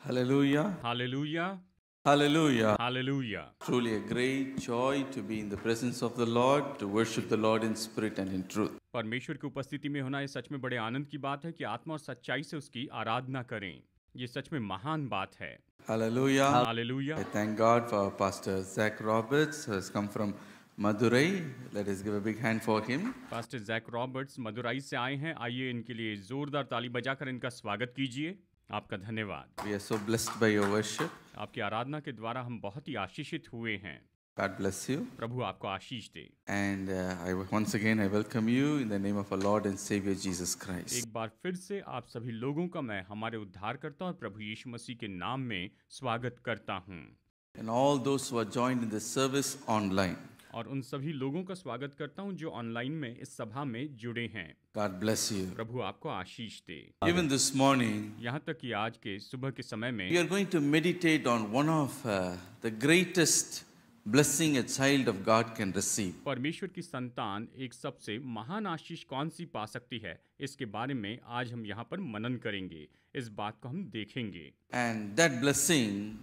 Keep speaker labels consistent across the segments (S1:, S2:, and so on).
S1: Hallelujah.
S2: Hallelujah.
S1: Hallelujah.
S2: Hallelujah.
S1: Truly a great joy to be in the presence of the Lord, to worship the Lord in spirit and in truth.
S2: परमेश्वर की उपस्थिति में होना ये सच में बड़े आनंद की बात है कि आत्मा और सच्चाई से उसकी आराधना करें। ये सच में महान बात है।
S1: Hallelujah.
S2: Hallelujah.
S1: I thank God for Pastor Zach Roberts, who has come from Madurai. Let us give a big hand for him.
S2: Pastor Jack Roberts Madurai से आए हैं। आइए इनके लिए जोरदार ताली बजाकर इनका स्वागत कीजिए। आपका धन्यवाद।
S1: We are so blessed by your worship.
S2: आपकी आराधना के द्वारा हम बहुत ही आशीषित हुए हैं।
S1: God bless you.
S2: प्रभु आपको आशीष दे।
S1: And once again I welcome you in the name of our Lord and Savior Jesus Christ.
S2: एक बार फिर से आप सभी लोगों का मैं हमारे उद्धारकर्ता और प्रभु यीशु मसीह के नाम में स्वागत करता हूँ।
S1: And all those who are joined in this service online.
S2: और उन सभी लोगों का स्वागत करता हूं जो ऑनलाइन में इस सभा में जुड़े हैं।
S1: God bless you.
S2: प्रभु आपको आशीष दे।
S1: Even this morning,
S2: यहाँ तक कि आज के सुबह के समय में
S1: we are going to meditate on one of the greatest blessing a child of God can receive.
S2: परमेश्वर की संतान एक सबसे महान आशीष कौन सी पा सकती है, इसके बारे में आज हम यहाँ पर मनन करेंगे। इस बात को हम देखेंगे।
S1: And that blessing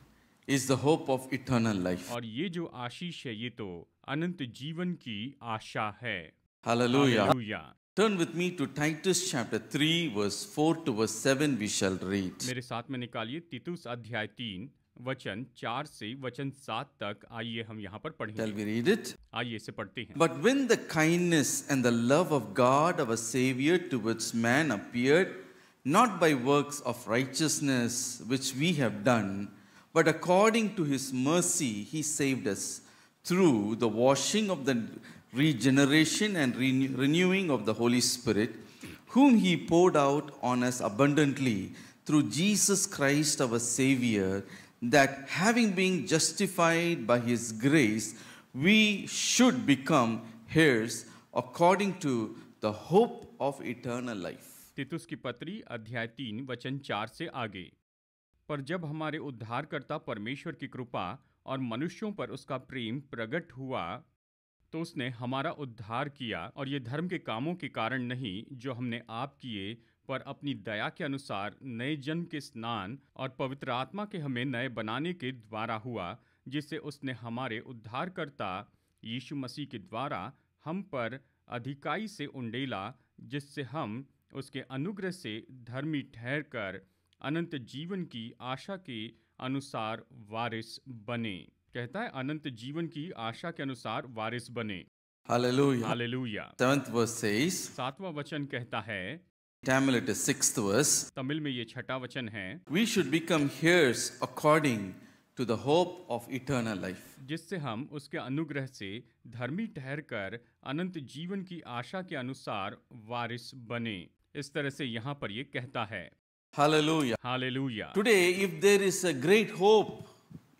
S1: is the hope of eternal life.
S2: और ये जो आशीष है ये तो अनंत जीवन की आशा है।
S1: Hallelujah.
S2: Hallelujah.
S1: Turn with me to Titus chapter 3 verse 4 to verse 7 we shall read.
S2: मेरे साथ में निकालिए तीतुस अध्याय 3 वचन 4 से वचन 7 तक। आइए हम यहाँ पर
S1: Shall
S2: पढ़ेंगे।
S1: we read it?
S2: आइए इसे पढ़ते हैं।
S1: But when the kindness and the love of God our Savior towards man appeared, not by works of righteousness which we have done, but according to his mercy he saved us through the washing of the regeneration and renewing of the Holy Spirit, whom he poured out on us abundantly through Jesus Christ our Savior, that having been justified by his grace, we should become heirs according to the hope of eternal life.
S2: तीतुस की पत्री अध्याय 3 वचन 4 से आगे। पर जब हमारे उद्धारकर्ता परमेश्वर की कृपा और मनुष्यों पर उसका प्रेम प्रकट हुआ तो उसने हमारा उद्धार किया, और ये धर्म के कामों के कारण नहीं जो हमने आप किए, पर अपनी दया के अनुसार नए जन्म के स्नान और पवित्र आत्मा के हमें नए बनाने के द्वारा हुआ, जिससे उसने हमारे उद्धारकर्ता यीशु मसीह के द्वारा हम पर अधिकाई से उंडेला, जिससे हम उसके अनुग्रह से धर्मी ठहरकर अनंत जीवन की आशा के अनुसार वारिस बने। कहता है अनंत जीवन की आशा के अनुसार वारिस बने।
S1: Hallelujah.
S2: Hallelujah.
S1: 7th verse says,
S2: 7वां वचन कहता है,
S1: Tamil it is 6th verse,
S2: Tamil में ये 6वां वचन है,
S1: we should become heirs according to the hope of eternal life.
S2: जिससे हम उसके अनुग्रह से धर्मी ठहरकर अनंत जीवन की आशा के अनुसार वारिस बने। इस तरह से यहाँ पर ये कहता है।
S1: Hallelujah.
S2: Hallelujah.
S1: Today, if there is a great hope,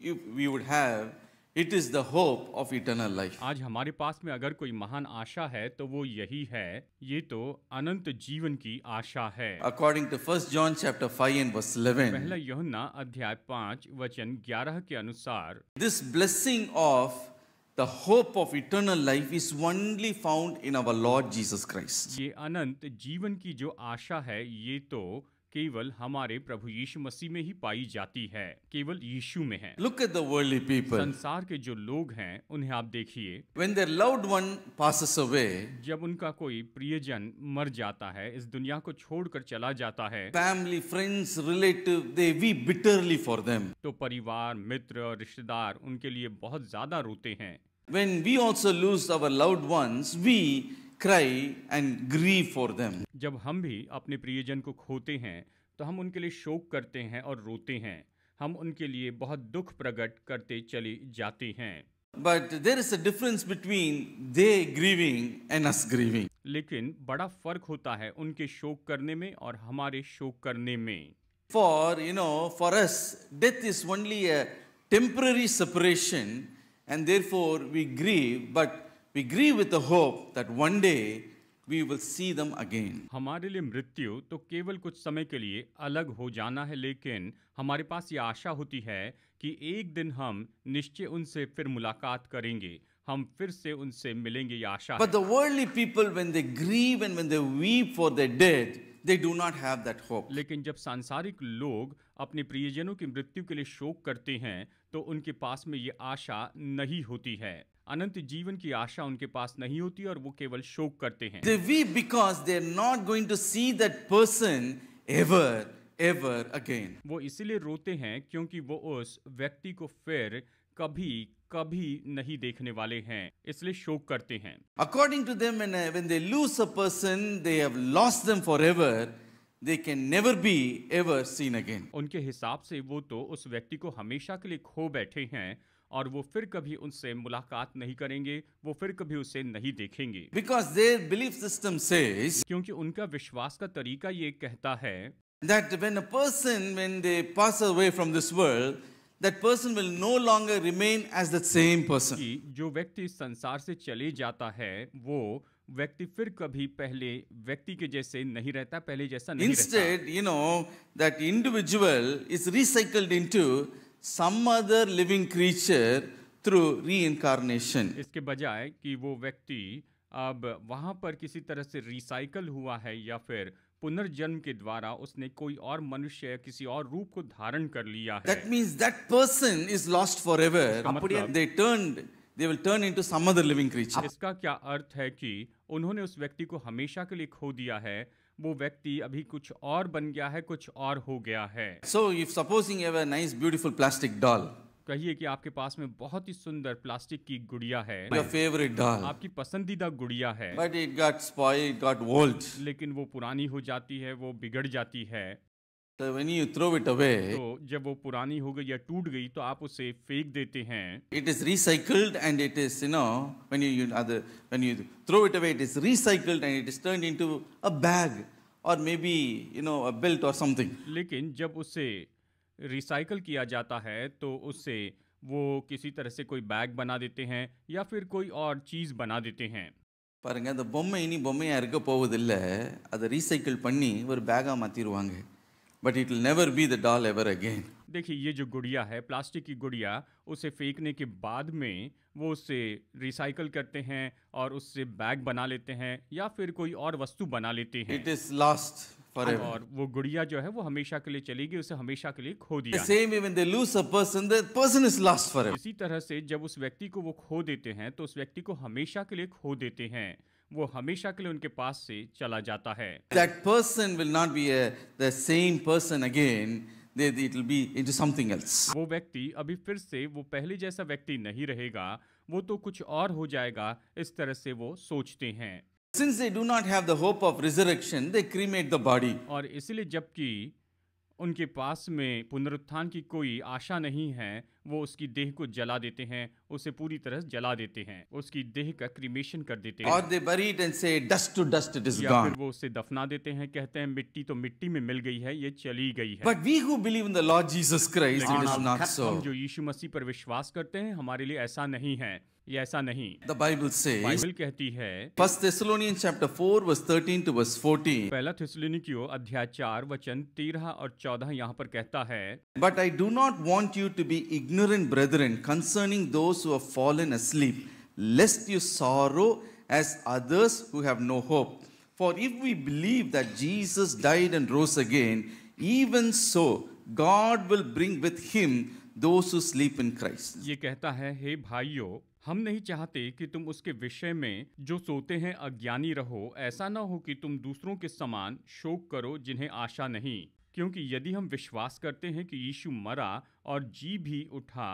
S1: if we would have, it is the hope of eternal life.
S2: आज हमारे पास में अगर कोई महान आशा है तो वो यही है, ये तो अनंत जीवन की आशा है।
S1: According to 1 John chapter 5 and verse 11,
S2: पहला यूहन्ना अध्याय 5 वचन 11 के अनुसार
S1: this blessing of the hope of eternal life is only found in our Lord Jesus Christ.
S2: ये अनंत जीवन की जो आशा है ये तो केवल हमारे प्रभु यीशु मसीह में ही पाई जाती है, केवल यीशु में है।
S1: Look at the worldly people.
S2: संसार के जो लोग हैं उन्हें आप देखिए,
S1: When their loved one passes away,
S2: जब उनका कोई प्रियजन मर जाता है, इस दुनिया को छोड़कर चला जाता है,
S1: family, friends, relative, they weep bitterly for them.
S2: तो परिवार, मित्र और रिश्तेदार उनके लिए बहुत ज्यादा रोते हैं।
S1: When we also lose our loved ones, we cry and grieve for them.
S2: जब हम भी अपने प्रियजन को खोते हैं तो हम उनके लिए शोक करते हैं और रोते हैं। हम उनके लिए बहुत दुख प्रकट करते चले जाते हैं।
S1: But there is a difference between they grieving and us grieving.
S2: लेकिन बड़ा फर्क होता है उनके शोक करने में और हमारे शोक करने में।
S1: For us, death is only a temporary separation, and therefore we grieve, but we grieve with the hope that one day we will see them again.
S2: हमारे लिए मृत्यु तो केवल कुछ समय के लिए अलग हो जाना है, लेकिन हमारे पास ये आशा होती है कि एक दिन हम निश्चय उनसे फिर मुलाकात करेंगे, हम फिर से उनसे मिलेंगे। ये आशा
S1: But the worldly people, when they grieve and when they weep for their dead, they do not have that hope.
S2: लेकिन जब सांसारिक लोग अपने प्रियजनों की मृत्यु के लिए शोक करते हैं तो उनके पास में ये आशा नहीं होती है। अनंत जीवन की आशा उनके पास नहीं होती और वो केवल शोक करते हैं।
S1: They weep because they are not going to see that person ever again.
S2: वो इसीलिए रोते हैं क्योंकि वो उस व्यक्ति को फिर कभी कभी नहीं देखने वाले हैं, इसलिए शोक करते हैं।
S1: According to them, when they lose a person, they have lost them forever. They can never be ever seen again.
S2: उनके हिसाब से वो तो उस व्यक्ति को हमेशा के लिए खो बैठे हैं और वो फिर कभी उनसे मुलाकात नहीं करेंगे, वो फिर कभी उसे नहीं देखेंगे।
S1: Because their belief system says
S2: क्योंकि उनका विश्वास का तरीका ये कहता है
S1: that when they pass away from this world, that person will no longer remain as the same person.
S2: कि जो व्यक्ति इस संसार से चले जाता है वो व्यक्ति फिर कभी पहले व्यक्ति के जैसे नहीं रहता, पहले जैसा नहीं रहता।
S1: Instead, that individual is recycled into some other living creature through reincarnation.
S2: इसके बजाय कि वो व्यक्ति अब वहां पर किसी तरह से रिसाइकल हुआ है या फिर पुनर्जन्म के द्वारा उसने कोई और मनुष्य या किसी और रूप को धारण कर लिया है।
S1: That means that person is lost forever.
S2: इसका मतलब
S1: They will turn into some other living creature.
S2: इसका क्या अर्थ है कि उन्होंने उस व्यक्ति को हमेशा के लिए खो दिया है, वो व्यक्ति अभी कुछ और बन गया है, कुछ और हो गया है।
S1: So if supposing you have a nice beautiful plastic doll,
S2: कहिए कि आपके पास में बहुत ही सुंदर प्लास्टिक की गुड़िया है,
S1: your favorite doll,
S2: आपकी पसंदीदा गुड़िया है,
S1: but it got spoiled, it got old.
S2: लेकिन वो पुरानी हो जाती है, वो बिगड़ जाती है।
S1: So when you throw it away,
S2: तो जब वो पुरानी हो गई या टूट गई तो आप उसे फेंक देते हैं।
S1: it is recycled and it is, when you throw it away, it is recycled and it is turned into a bag or maybe, a belt or something.
S2: लेकिन जब उसे रिसाइकल किया जाता है तो उससे वो किसी तरह से कोई बैग बना देते हैं या फिर कोई और चीज़ बना देते हैं।
S1: பாருங்க அந்த பொம்மை இனி பொம்மையா இருக்க போவதில்லை, அதை ரீசைக்கிள் பண்ணி ஒரு பேகா மாத்திடுவாங்க. But it will never be the doll ever again.
S2: देखिए ये जो गुड़िया है, प्लास्टिक की गुड़िया, उसे फेंकने के बाद में वो उसे रिसाइकल करते हैं और उससे बैग बना लेते हैं या फिर कोई और वस्तु बना लेते हैं।
S1: It is lost forever.
S2: और वो गुड़िया जो है वो हमेशा के लिए चली गई, उसे हमेशा के लिए खो
S1: The
S2: दिया।
S1: same way when they lose a person, the person is lost forever.
S2: इसी तरह से जब उस व्यक्ति को वो खो देते हैं तो उस व्यक्ति को हमेशा के लिए खो देते हैं, वो हमेशा के लिए उनके पास से चला जाता है।
S1: That person will not be the same person again. It will be into something else.
S2: वो व्यक्ति अभी फिर से वो पहले जैसा व्यक्ति नहीं रहेगा, वो तो कुछ और हो जाएगा, इस तरह से वो सोचते हैं।
S1: Since they do not have the hope of resurrection, they cremate the body.
S2: और इसलिए जबकि उनके पास में पुनरुत्थान की कोई आशा नहीं है, वो उसकी देह को जला देते हैं, उसे पूरी तरह जला देते हैं, उसकी देह का क्रीमेशन कर देते
S1: Or
S2: हैं।
S1: they bury it and say, dust to dust, it is
S2: या
S1: gone.
S2: फिर वो उसे दफना देते हैं, कहते हैं मिट्टी तो मिट्टी में मिल गई है, ये चली गई है।
S1: But we who believe in the Lord Jesus Christ, it is not so.
S2: हम जो यीशु मसीह पर विश्वास करते हैं, हमारे लिए ऐसा नहीं है, ये ऐसा नहीं।
S1: The Bible says,
S2: बाइबल कहती है
S1: 1 Thessalonians chapter 4 verse 13 to verse 14.
S2: पहला थिस्सलुनीकियों अध्याय 4 वचन 13 और 14 यहाँ पर कहता है,
S1: But I do not want you to be ignorant, brethren, concerning those who have fallen asleep, lest you sorrow as others who have no hope. For if we believe that Jesus died and rose again, even so God will bring with him those who sleep in Christ.
S2: ये कहता है, हे भाइयों, हम नहीं चाहते कि तुम उसके विषय में जो सोते हैं अज्ञानी रहो, ऐसा न हो कि तुम दूसरों के समान शोक करो जिन्हें आशा नहीं। क्योंकि यदि हम विश्वास करते हैं कि यीशु मरा और जी भी उठा,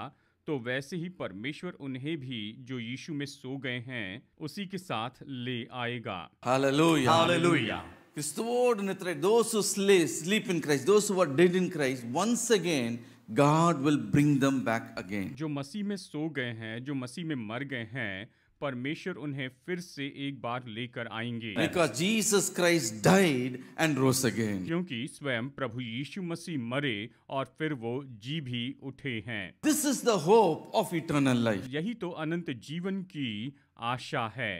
S2: तो वैसे ही परमेश्वर उन्हें भी जो यीशु में सो गए हैं उसी के साथ ले आएगा।
S1: Hallelujah.
S2: Hallelujah.
S1: Christoward Nitra, those who sleep in Christ, those who are dead in Christ, once again God will bring them back again.
S2: जो मसीह में सो गए हैं, जो मसीह में मर गए हैं, परमेश्वर उन्हें फिर से एक बार लेकर आएंगे।
S1: Because Jesus Christ died and rose again.
S2: क्योंकि स्वयं प्रभु यीशु मसीह मरे और फिर वो जी भी उठे हैं।
S1: This is the hope of eternal life.
S2: यही तो अनंत जीवन की आशा है।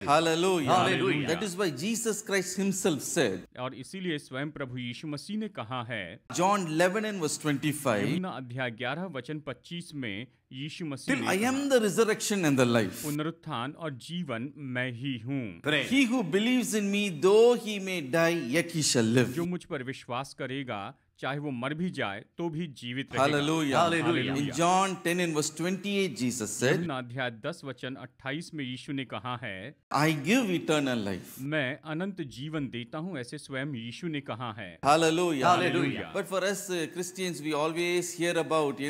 S1: Hallelujah.
S2: Hallelujah.
S1: That is why Jesus Christ himself said,
S2: और इसीलिए स्वयं प्रभु यीशु मसीह ने कहा है,
S1: John 11 and verse 25,
S2: यूहन्ना अध्याय 11 वचन 25 में यीशु मसीह
S1: till
S2: ने
S1: I am
S2: कहा,
S1: the resurrection and the life.
S2: पुनरुत्थान और जीवन मैं ही हूँ।
S1: He who believes in me, though he may die, yet he shall live.
S2: जो मुझ पर विश्वास करेगा, चाहे वो मर भी जाए तो भी जीवित रहेगा।
S1: Hallelujah.
S2: Hallelujah.
S1: In John 10 and verse 28, Jesus said,
S2: यूहन्ना अध्याय 10 वचन 28 में यीशु ने कहा है,
S1: I give eternal life.
S2: मैं अनंत जीवन देता हूँ, ऐसे स्वयं यीशु ने कहा है।
S1: Hallelujah.
S2: Hallelujah.
S1: But for us Christians, we always hear about,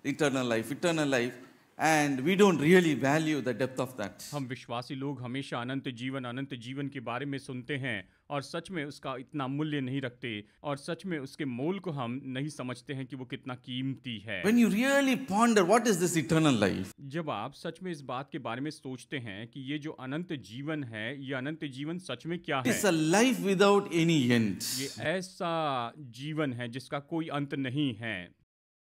S1: eternal life, and we don't really value the depth of that.
S2: हम विश्वासी लोग हमेशा अनंत जीवन के बारे में सुनते हैं और सच में उसका इतना मूल्य नहीं रखते और सच में उसके मोल को हम नहीं समझते हैं कि वो कितना कीमती है।
S1: When you really ponder what is this eternal life,
S2: जब आप सच में इस बात के बारे में सोचते हैं कि ये जो अनंत जीवन है, ये अनंत जीवन सच में क्या है?
S1: it's a life without any end.
S2: ये ऐसा जीवन है जिसका कोई अंत नहीं है।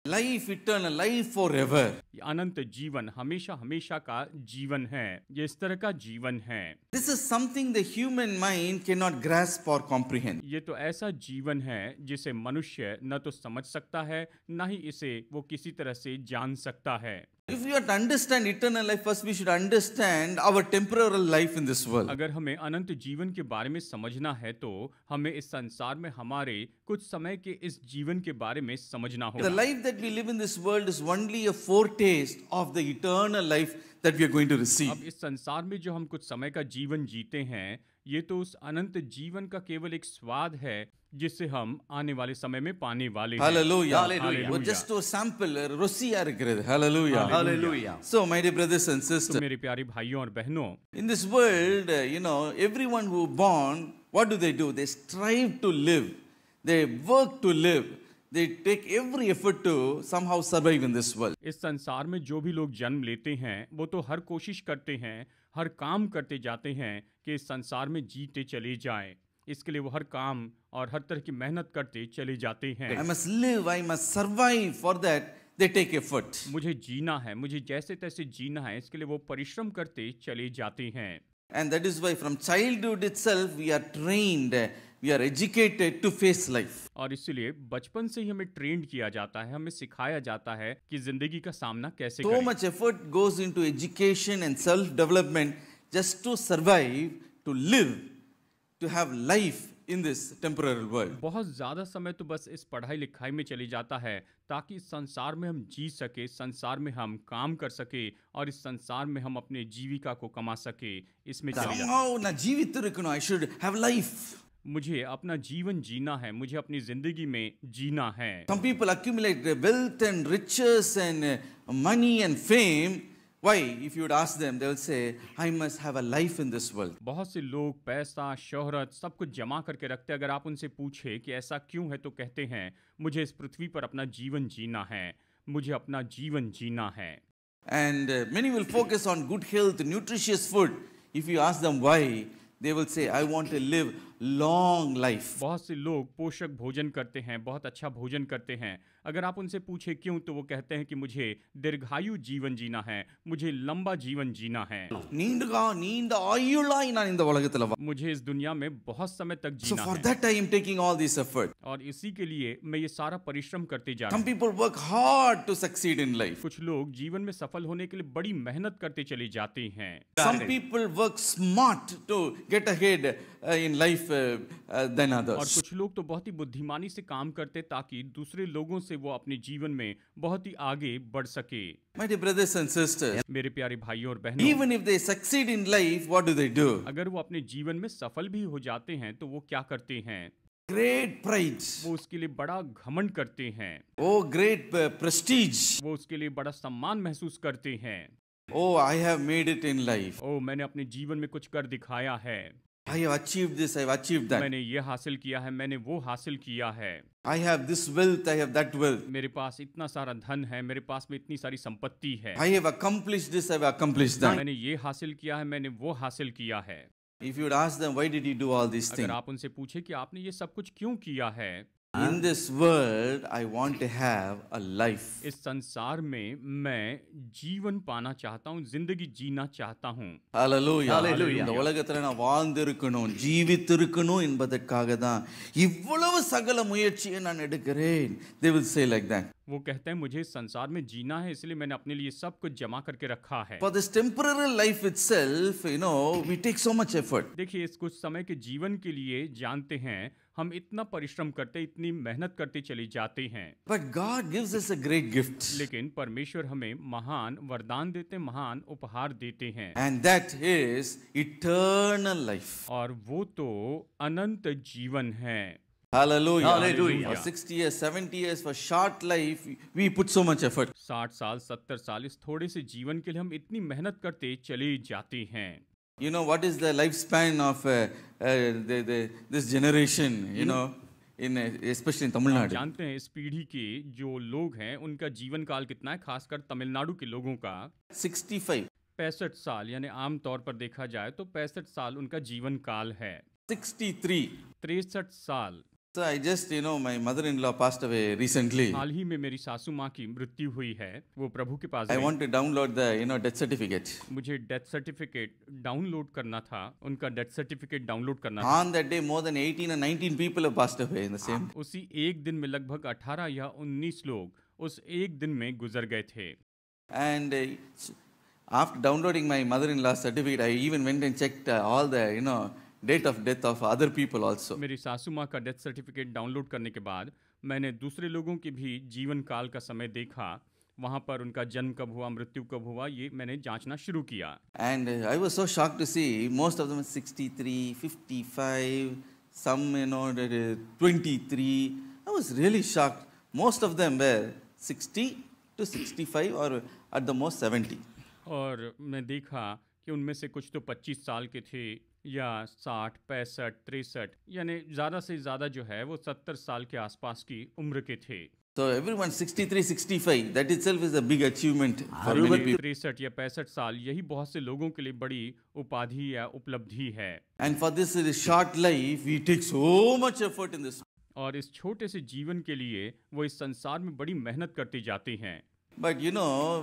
S1: Life eternal, life forever.
S2: ये अनंत जीवन हमेशा हमेशा का जीवन है। ये इस तरह का जीवन है।
S1: This is something the human mind cannot grasp or comprehend.
S2: ये तो ऐसा जीवन है जिसे मनुष्य न तो समझ सकता है, न ही इसे वो किसी तरह से जान सकता है।
S1: If we are to understand eternal life, first we should understand our temporal life in this world.
S2: अगर हमें अनंत जीवन के बारे में समझना है तो हमें इस संसार में हमारे कुछ समय के इस जीवन के बारे में समझना
S1: The
S2: होगा।
S1: life that we live in this world is only a foretaste of the eternal life that we are going to receive.
S2: अब इस संसार में जो हम कुछ समय का जीवन जीते हैं, ये तो उस अनंत जीवन का केवल एक स्वाद है जिसे हम आने वाले समय में पाने वाले हैं।
S1: Hallelujah.
S2: Hallelujah.
S1: Well, just to sample, ருசியா இருக்கிறது. Hallelujah.
S2: Hallelujah.
S1: So, my dear brothers and
S2: तो
S1: sisters,
S2: मेरे प्यारे भाइयों और बहनों,
S1: in this world, everyone who born, what do? They strive to live. They work to live. They take every effort to somehow survive in this world.
S2: इस संसार में जो भी लोग जन्म लेते हैं वो तो हर कोशिश करते हैं, हर काम करते जाते हैं कि इस संसार में जीते चले जाएं। इसके लिए वो हर काम और हर तरह की मेहनत करते चले जाते हैं।
S1: I must live, I must survive. For that, they take effort.
S2: मुझे जीना है, मुझे जैसे तैसे जीना है, इसके लिए वो परिश्रम करते चले जाते हैं।
S1: And that is why from childhood itself we are trained, we are educated to face life.
S2: और इसलिए बचपन से ही हमें ट्रेंड किया जाता है, हमें सिखाया जाता है कि जिंदगी का सामना कैसे
S1: So
S2: करें।
S1: much effort goes into education and self-development just to survive, to live, to have life in this temporal world.
S2: बहुत ज्यादा समय तो बस इस पढ़ाई लिखाई में चली जाता है ताकि इस संसार में हम जी सके, संसार में हम काम कर सके और इस संसार में हम अपने जीविका को कमा सके, इसमें चली जाता है।
S1: Somehow na jeevittu irukanu, I should have life.
S2: मुझे अपना जीवन जीना है, मुझे अपनी जिंदगी में जीना है।
S1: Some people accumulate wealth and riches and money and fame. Why? If you would ask them, they will say, I must have a life in this world.
S2: बहुत से लोग पैसा, शोहरत सब कुछ जमा करके रखते हैं। अगर आप उनसे पूछे कि ऐसा क्यों है तो कहते हैं मुझे इस पृथ्वी पर अपना जीवन जीना है, मुझे अपना जीवन जीना है।
S1: And many will focus on good health, nutritious food. If you ask them why, they will say, I want to live long life.
S2: बहुत से लोग पोषक भोजन करते हैं, बहुत अच्छा भोजन करते हैं। अगर आप उनसे पूछे क्यों तो वो कहते हैं कि मुझे दीर्घायु जीवन जीना है, मुझे लंबा जीवन जीना है,
S1: நீண்ட ஆயுளாய் நான் இந்த உலகத்துல வா-
S2: मुझे इस दुनिया में बहुत समय तक
S1: So
S2: जीना
S1: for
S2: है।
S1: that I am taking all this effort.
S2: और इसी के लिए मैं ये सारा परिश्रम करते जा रहा
S1: Some
S2: हूँ।
S1: people work hard to succeed in life.
S2: कुछ लोग जीवन में सफल होने के लिए बड़ी मेहनत करते चले जाते हैं।
S1: Some people work smart to get ahead in life than
S2: और
S1: others.
S2: कुछ लोग तो बहुत ही बुद्धिमानी से काम करते ताकि दूसरे लोगों से वो अपने जीवन में बहुत ही आगे बढ़ सके।
S1: My dear brothers and sisters,
S2: मेरे प्यारे भाइयों और बहनों,
S1: even if they succeed in life, what do?
S2: अगर वो अपने जीवन में सफल भी हो जाते हैं तो वो क्या करते हैं?
S1: Great pride.
S2: वो उसके लिए बड़ा घमंड करते हैं,
S1: Oh, great prestige.
S2: वो उसके लिए बड़ा सम्मान महसूस करते हैं।
S1: Oh, I have made it in life.
S2: ओ, मैंने अपने जीवन में कुछ कर दिखाया है,
S1: I have achieved this, I have achieved that.
S2: मैंने ये हासिल किया है, मैंने वो हासिल किया है,
S1: I have this wealth, I have that wealth.
S2: मेरे पास इतना सारा धन है, मेरे पास में इतनी सारी संपत्ति है,
S1: I have accomplished this, I have accomplished that.
S2: मैंने ये हासिल किया है, मैंने वो हासिल किया है।
S1: If you would ask them, why did you do all these
S2: अगर
S1: things?
S2: आप उनसे पूछे कि आपने ये सब कुछ क्यों किया है
S1: In this world, I want to have a life.
S2: इस संसार में मैं जीवन पाना चाहता हूँ, जिंदगी जीना चाहता हूँ।
S1: Hallelujah.
S3: Hallelujah.
S1: இந்த உலகத்துல நான் வாழ்ந்திருக்கணும், ஜீவித்திருக்கணும் என்பதற்காக தான் இவ்வளவு சகல முயற்சியை நான் எடுக்கிறேன். They will say like that.
S2: वो कहते हैं मुझे इस संसार में जीना है, इसलिए मैंने अपने लिए सब कुछ जमा करके रखा है।
S1: For this temporary life itself, we take so much effort.
S2: देखिए, इस कुछ समय के जीवन के लिए जानते हैं हम इतना परिश्रम करते, इतनी मेहनत करते चले जाते हैं,
S1: But God gives us a great gift.
S2: लेकिन परमेश्वर हमें महान वरदान देते, महान उपहार देते हैं,
S1: And that is eternal life.
S2: और वो तो अनंत जीवन है।
S1: Hallelujah.
S3: Hallelujah.
S1: For 60 years, 70 years, for short life, we put so much effort.
S2: 60 साल 70 साल इस थोड़े से जीवन के लिए हम इतनी मेहनत करते चले जाते हैं।
S1: You know what is the lifespan of this generation, especially in Tamil
S2: आप
S1: Nadu?
S2: जानते हैं इस पीढ़ी के जो लोग हैं उनका जीवन काल कितना है, खासकर तमिलनाडु के लोगों का
S1: 65,
S2: 65 साल, यानी आम तौर पर देखा जाए तो 65 साल उनका जीवन काल है।
S1: 63.
S2: 63 साल।
S1: So I just, my mother-in-law passed away recently.
S2: हाल ही में मेरी सासू माँ की मृत्यु हुई है, वो प्रभु के पास
S1: I
S2: गई।
S1: want to download the, death certificate.
S2: मुझे डेथ सर्टिफिकेट डाउनलोड करना था, उनका डेथ सर्टिफिकेट डाउनलोड करना था।
S1: On that day, more than 18 or 19 people have passed away in the same.
S2: उसी एक दिन में लगभग 18 या 19 लोग उस एक दिन में गुजर गए थे।
S1: And after downloading my mother-in-law's certificate, I even went and checked all the, date of death of other people also.
S2: मेरी सासू माँ का डेथ सर्टिफिकेट डाउनलोड करने के बाद मैंने दूसरे लोगों के भी जीवन काल का समय देखा, वहाँ पर उनका जन्म कब हुआ, मृत्यु कब हुआ, ये मैंने जांचना शुरू किया।
S1: And I was so shocked to see most of them 63, 55, some 23. I was really shocked. Most of them were 60 to 65 or at the most 70.
S2: और मैं देखा कि उनमें से कुछ तो 25 साल के थे या 60, 65, 63, यानी ज़्यादा से ज़्यादा जो है वो 70 साल के आसपास की उम्र के थे।
S1: So everyone 63, 65, that itself is a big achievement for many people.
S2: 63 या 65 साल यही बहुत से लोगों के लिए बड़ी उपाधि या उपलब्धि है।
S1: And for this short life, we take so much effort in this.
S2: और इस छोटे से जीवन के लिए वो इस संसार में बड़ी मेहनत करते जाते हैं।
S1: But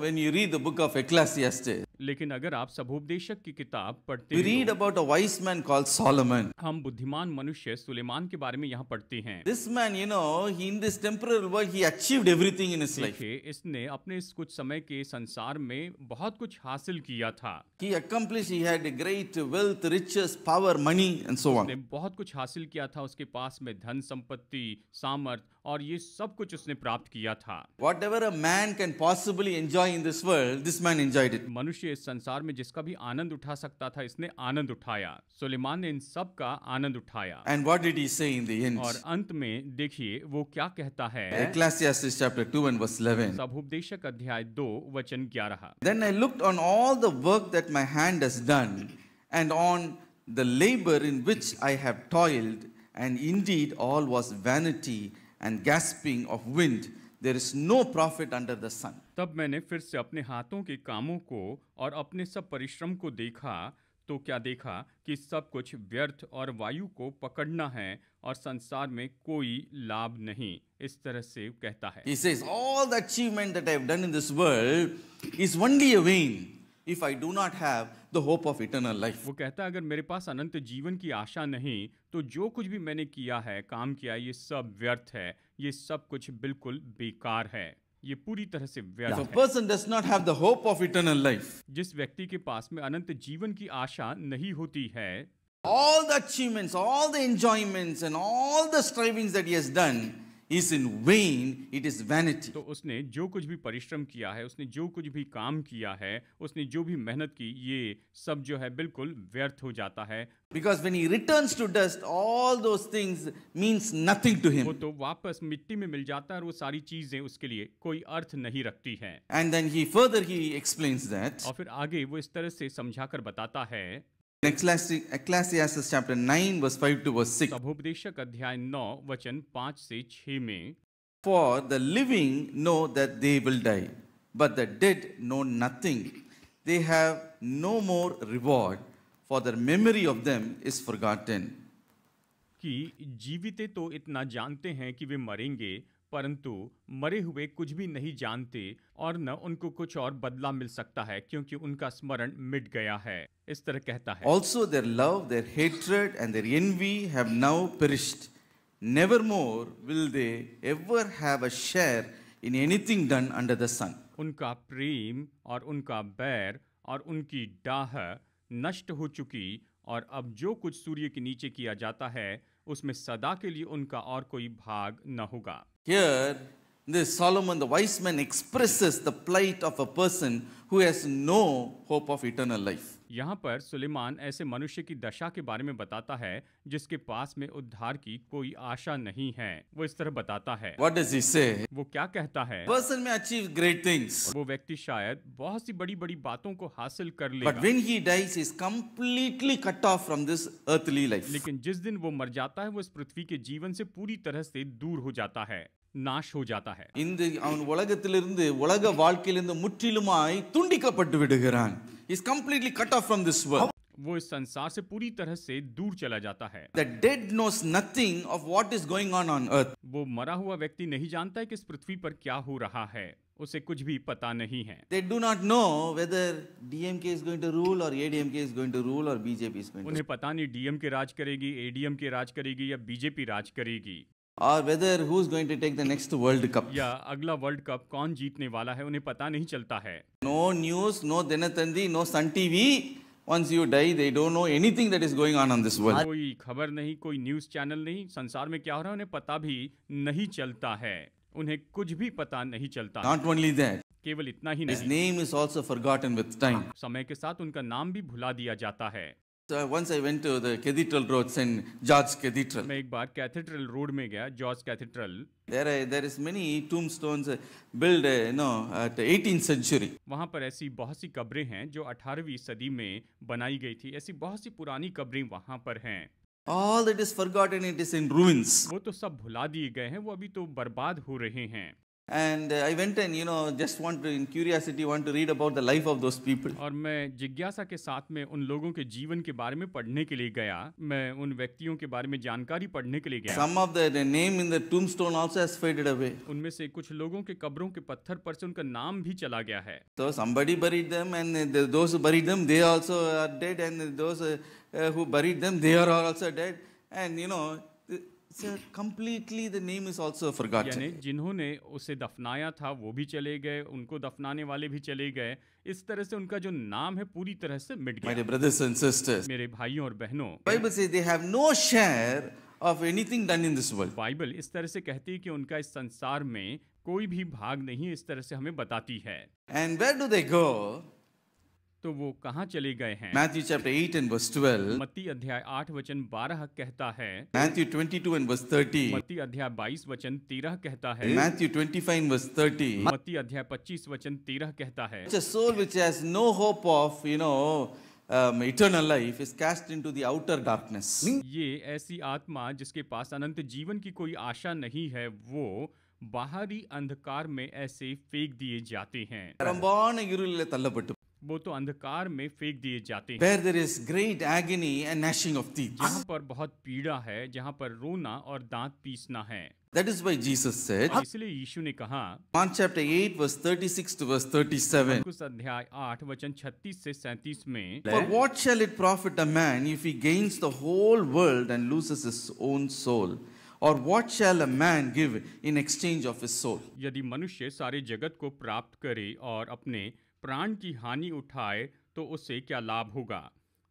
S1: when you read the book of Ecclesiastes,
S2: लेकिन अगर आप सबोपदेशक की किताब पढ़ते
S1: we read
S2: हैं,
S1: about a wise man called Solomon.
S2: हम बुद्धिमान मनुष्य सुलेमान के बारे में यहाँ पढ़ते हैं।
S1: This man, he in this temporal world, he achieved everything in his life.
S2: देखिए, इसने अपने इस कुछ समय के संसार में बहुत कुछ हासिल किया था।
S1: He accomplished, he had great wealth, riches, power, money, and so
S2: उसने
S1: on.
S2: बहुत कुछ हासिल किया था, उसके पास में धन संपत्ति, सामर्थ, और ये सब कुछ उसने प्राप्त किया था।
S1: Whatever a man can possibly enjoy in this world, this man enjoyed it.
S2: मनुष्य इस संसार में जिसका भी आनंद उठा सकता था, इसने आनंद उठाया। सुलेमान ने इन सब का आनंद उठाया।
S1: And what did he say in the end?
S2: और अंत में देखिए वो क्या कहता है।
S1: Ecclesiastes chapter 2 and verse 11.
S2: सबोपदेशक अध्याय 2 वचन 11।
S1: Then I looked on all the work that my hand has done, and on the labor in which I have toiled, and indeed all was vanity and gasping of wind. There is no profit under the sun.
S2: तब मैंने फिर से अपने हाथों के कामों को और अपने सब परिश्रम को देखा, तो क्या देखा कि सब कुछ व्यर्थ और वायु को पकड़ना है और संसार में कोई लाभ नहीं। इस तरह से कहता है।
S1: He says, all the achievement that I have done in this world is only a vain if I do not have the hope of eternal life.
S2: वो कहता है अगर मेरे पास अनंत जीवन की आशा नहीं तो जो कुछ भी मैंने किया है, काम किया, ये सब व्यर्थ है, ये सब कुछ बिल्कुल बेकार है, ये पूरी तरह से व्यर्थ
S1: If a
S2: है।
S1: person does not have the hope of eternal life,
S2: जिस व्यक्ति के पास में अनंत जीवन की आशा नहीं होती है,
S1: all the achievements, all the enjoyments, and all the strivings that he has done is in vain, it is vanity.
S2: तो उसने जो कुछ भी परिश्रम किया है, उसने जो कुछ भी काम किया है, उसने जो भी मेहनत की, ये सब जो है बिल्कुल व्यर्थ हो जाता है।
S1: Because when he returns to dust, all those things means nothing to
S2: वो
S1: him.
S2: तो वापस मिट्टी में मिल जाता है और वो सारी चीजें उसके लिए कोई अर्थ नहीं रखती हैं।
S1: And then he explains that.
S2: और फिर आगे वो इस तरह से समझाकर बताता है।
S1: Ecclesiastes chapter 9 verse 5 to verse 6.
S2: सबोपदेशक अध्याय 9 वचन 5 से 6 में,
S1: For the living know that they will die, but the dead know nothing. They have no more reward, for the memory of them is forgotten.
S2: कि जीविते तो इतना जानते हैं कि वे मरेंगे, परंतु मरे हुए कुछ भी नहीं जानते और न उनको कुछ और बदला मिल सकता है क्योंकि उनका स्मरण मिट गया है। इस तरह कहता है।
S1: Also, their love, their hatred, and their envy have now perished. Nevermore will they ever have a share in anything done under the sun.
S2: उनका प्रेम और उनका बैर और उनकी डाह नष्ट हो चुकी, और अब जो कुछ सूर्य के नीचे किया जाता है उसमें सदा के लिए उनका और कोई भाग न होगा।
S1: Here, this Solomon, the wise man, expresses the plight of a person who has no hope of eternal life.
S2: यहाँ पर सुलेमान ऐसे मनुष्य की दशा के बारे में बताता है जिसके पास में उद्धार की कोई आशा नहीं है। वो इस तरह बताता है।
S1: What does he say?
S2: वो क्या कहता है?
S1: Person may achieve great things,
S2: वो व्यक्ति शायद बहुत सी बड़ी बड़ी बातों को हासिल कर
S1: but
S2: लेगा,
S1: when he dies, he is completely cut off from this earthly life.
S2: लेकिन जिस दिन वो मर जाता है वो इस पृथ्वी के जीवन से पूरी तरह से दूर हो जाता है, नाश हो जाता है।
S1: இந்த அவன் உலகத்திலிருந்து உலக வாழ்க்கையிலிருந்து முற்றிலுமாய் துண்டிக்கப்பட்டு விடுகிறான். He is completely cut off from this world.
S2: वो इस संसार से पूरी तरह से दूर चला जाता है।
S1: The dead knows nothing of what is going on earth.
S2: वो मरा हुआ व्यक्ति नहीं जानता है कि इस पृथ्वी पर क्या हो रहा है, उसे कुछ भी पता नहीं है।
S1: They do not know whether DMK is going to rule or ADMK is going to rule or BJP is going to
S2: उन्हें पता नहीं डीएम के राज करेगी, एडीएम के राज करेगी या बीजेपी राज करेगी,
S1: or whether who is going to take the next World Cup.
S2: या अगला वर्ल्ड कप कौन जीतने वाला है, उन्हें पता नहीं चलता है।
S1: No news, no Dinatandi, no Sun TV. Once you die, they don't know anything that is going on this world.
S2: कोई खबर नहीं, कोई न्यूज़ चैनल नहीं, संसार में क्या हो रहा है उन्हें पता भी नहीं चलता है, उन्हें कुछ भी पता नहीं चलता।
S1: Not only that,
S2: केवल इतना ही
S1: his
S2: नहीं,
S1: name is also forgotten with time.
S2: समय के साथ उनका नाम भी भुला दिया जाता है।
S1: So once I went to the Cathedral Road, St. George Cathedral.
S2: मैं एक बार कैथेड्रल रोड में गया, George cathedral.
S1: There is many tombstones built, at the 18th century.
S2: वहाँ पर ऐसी बहुत सी कब्रें हैं जो 18वीं सदी में बनाई गई थी। ऐसी बहुत सी पुरानी कब्रें वहाँ पर हैं।
S1: All that is forgotten, it is in ruins.
S2: वो तो सब भुला दिए गए हैं, वो अभी तो बर्बाद हो रहे हैं।
S1: And I went and, just in curiosity, want to read about the life of those people.
S2: और मैं जिज्ञासा के साथ में उन लोगों के जीवन के बारे में पढ़ने के लिए गया। मैं उन व्यक्तियों के बारे में जानकारी पढ़ने के लिए गया।
S1: Some of the name in the tombstone also has faded away.
S2: उनमें से कुछ लोगों के कब्रों के पत्थर पर से उनका नाम भी चला गया है।
S1: So somebody buried them, and those who buried them, they also are dead, and those who buried them, they are also dead. And so completely the name is also forgotten.
S2: यानी जिन्होंने उसे दफनाया था वो भी चले गए, उनको दफनाने वाले भी चले गए। इस तरह से उनका जो नाम है पूरी तरह से मिट
S1: My
S2: गया।
S1: dear brothers and sisters,
S2: मेरे भाइयों और बहनों,
S1: Bible says they have no share of anything done in this world.
S2: Bible इस तरह से कहती है कि उनका इस संसार में कोई भी भाग नहीं है, इस तरह से हमें बताती है।
S1: And where do they go?
S2: तो वो कहाँ चले गए हैं?
S1: Matthew chapter 8 and verse 12.
S2: मत्ती अध्याय 8 वचन 12 कहता है।
S1: Matthew 22 and verse 30.
S2: मत्ती अध्याय 22 वचन 13 कहता है।
S1: Matthew 25 and verse 30.
S2: मत्ती अध्याय 25 वचन 13 कहता है।
S1: Such a soul which has no hope of, eternal life is cast into the outer darkness.
S2: ये ऐसी आत्मा जिसके पास अनंत जीवन की कोई आशा नहीं है, वो बाहरी अंधकार में ऐसे फेंक दिए जाते हैं।
S1: பரம்பான இருளிலே தள்ளப்பட்டு,
S2: वो तो अंधकार में फेंक दिए जाते हैं,
S1: where there is great agony and gnashing of teeth.
S2: जहाँ पर बहुत पीड़ा है, जहाँ पर रोना और दांत पीसना है।
S1: That is why Jesus said,
S2: और इसलिए यीशु ने कहा,
S1: Mark chapter 8 verse 36 to verse 37,
S2: मरकुस अध्याय 8 वचन 36 से 37 में,
S1: For what shall it profit a man if he gains the whole world and loses his own soul? Or what shall a man give in exchange of his soul?
S2: यदि मनुष्य सारे जगत को प्राप्त करे और अपने प्राण की हानि उठाए तो उससे क्या लाभ होगा?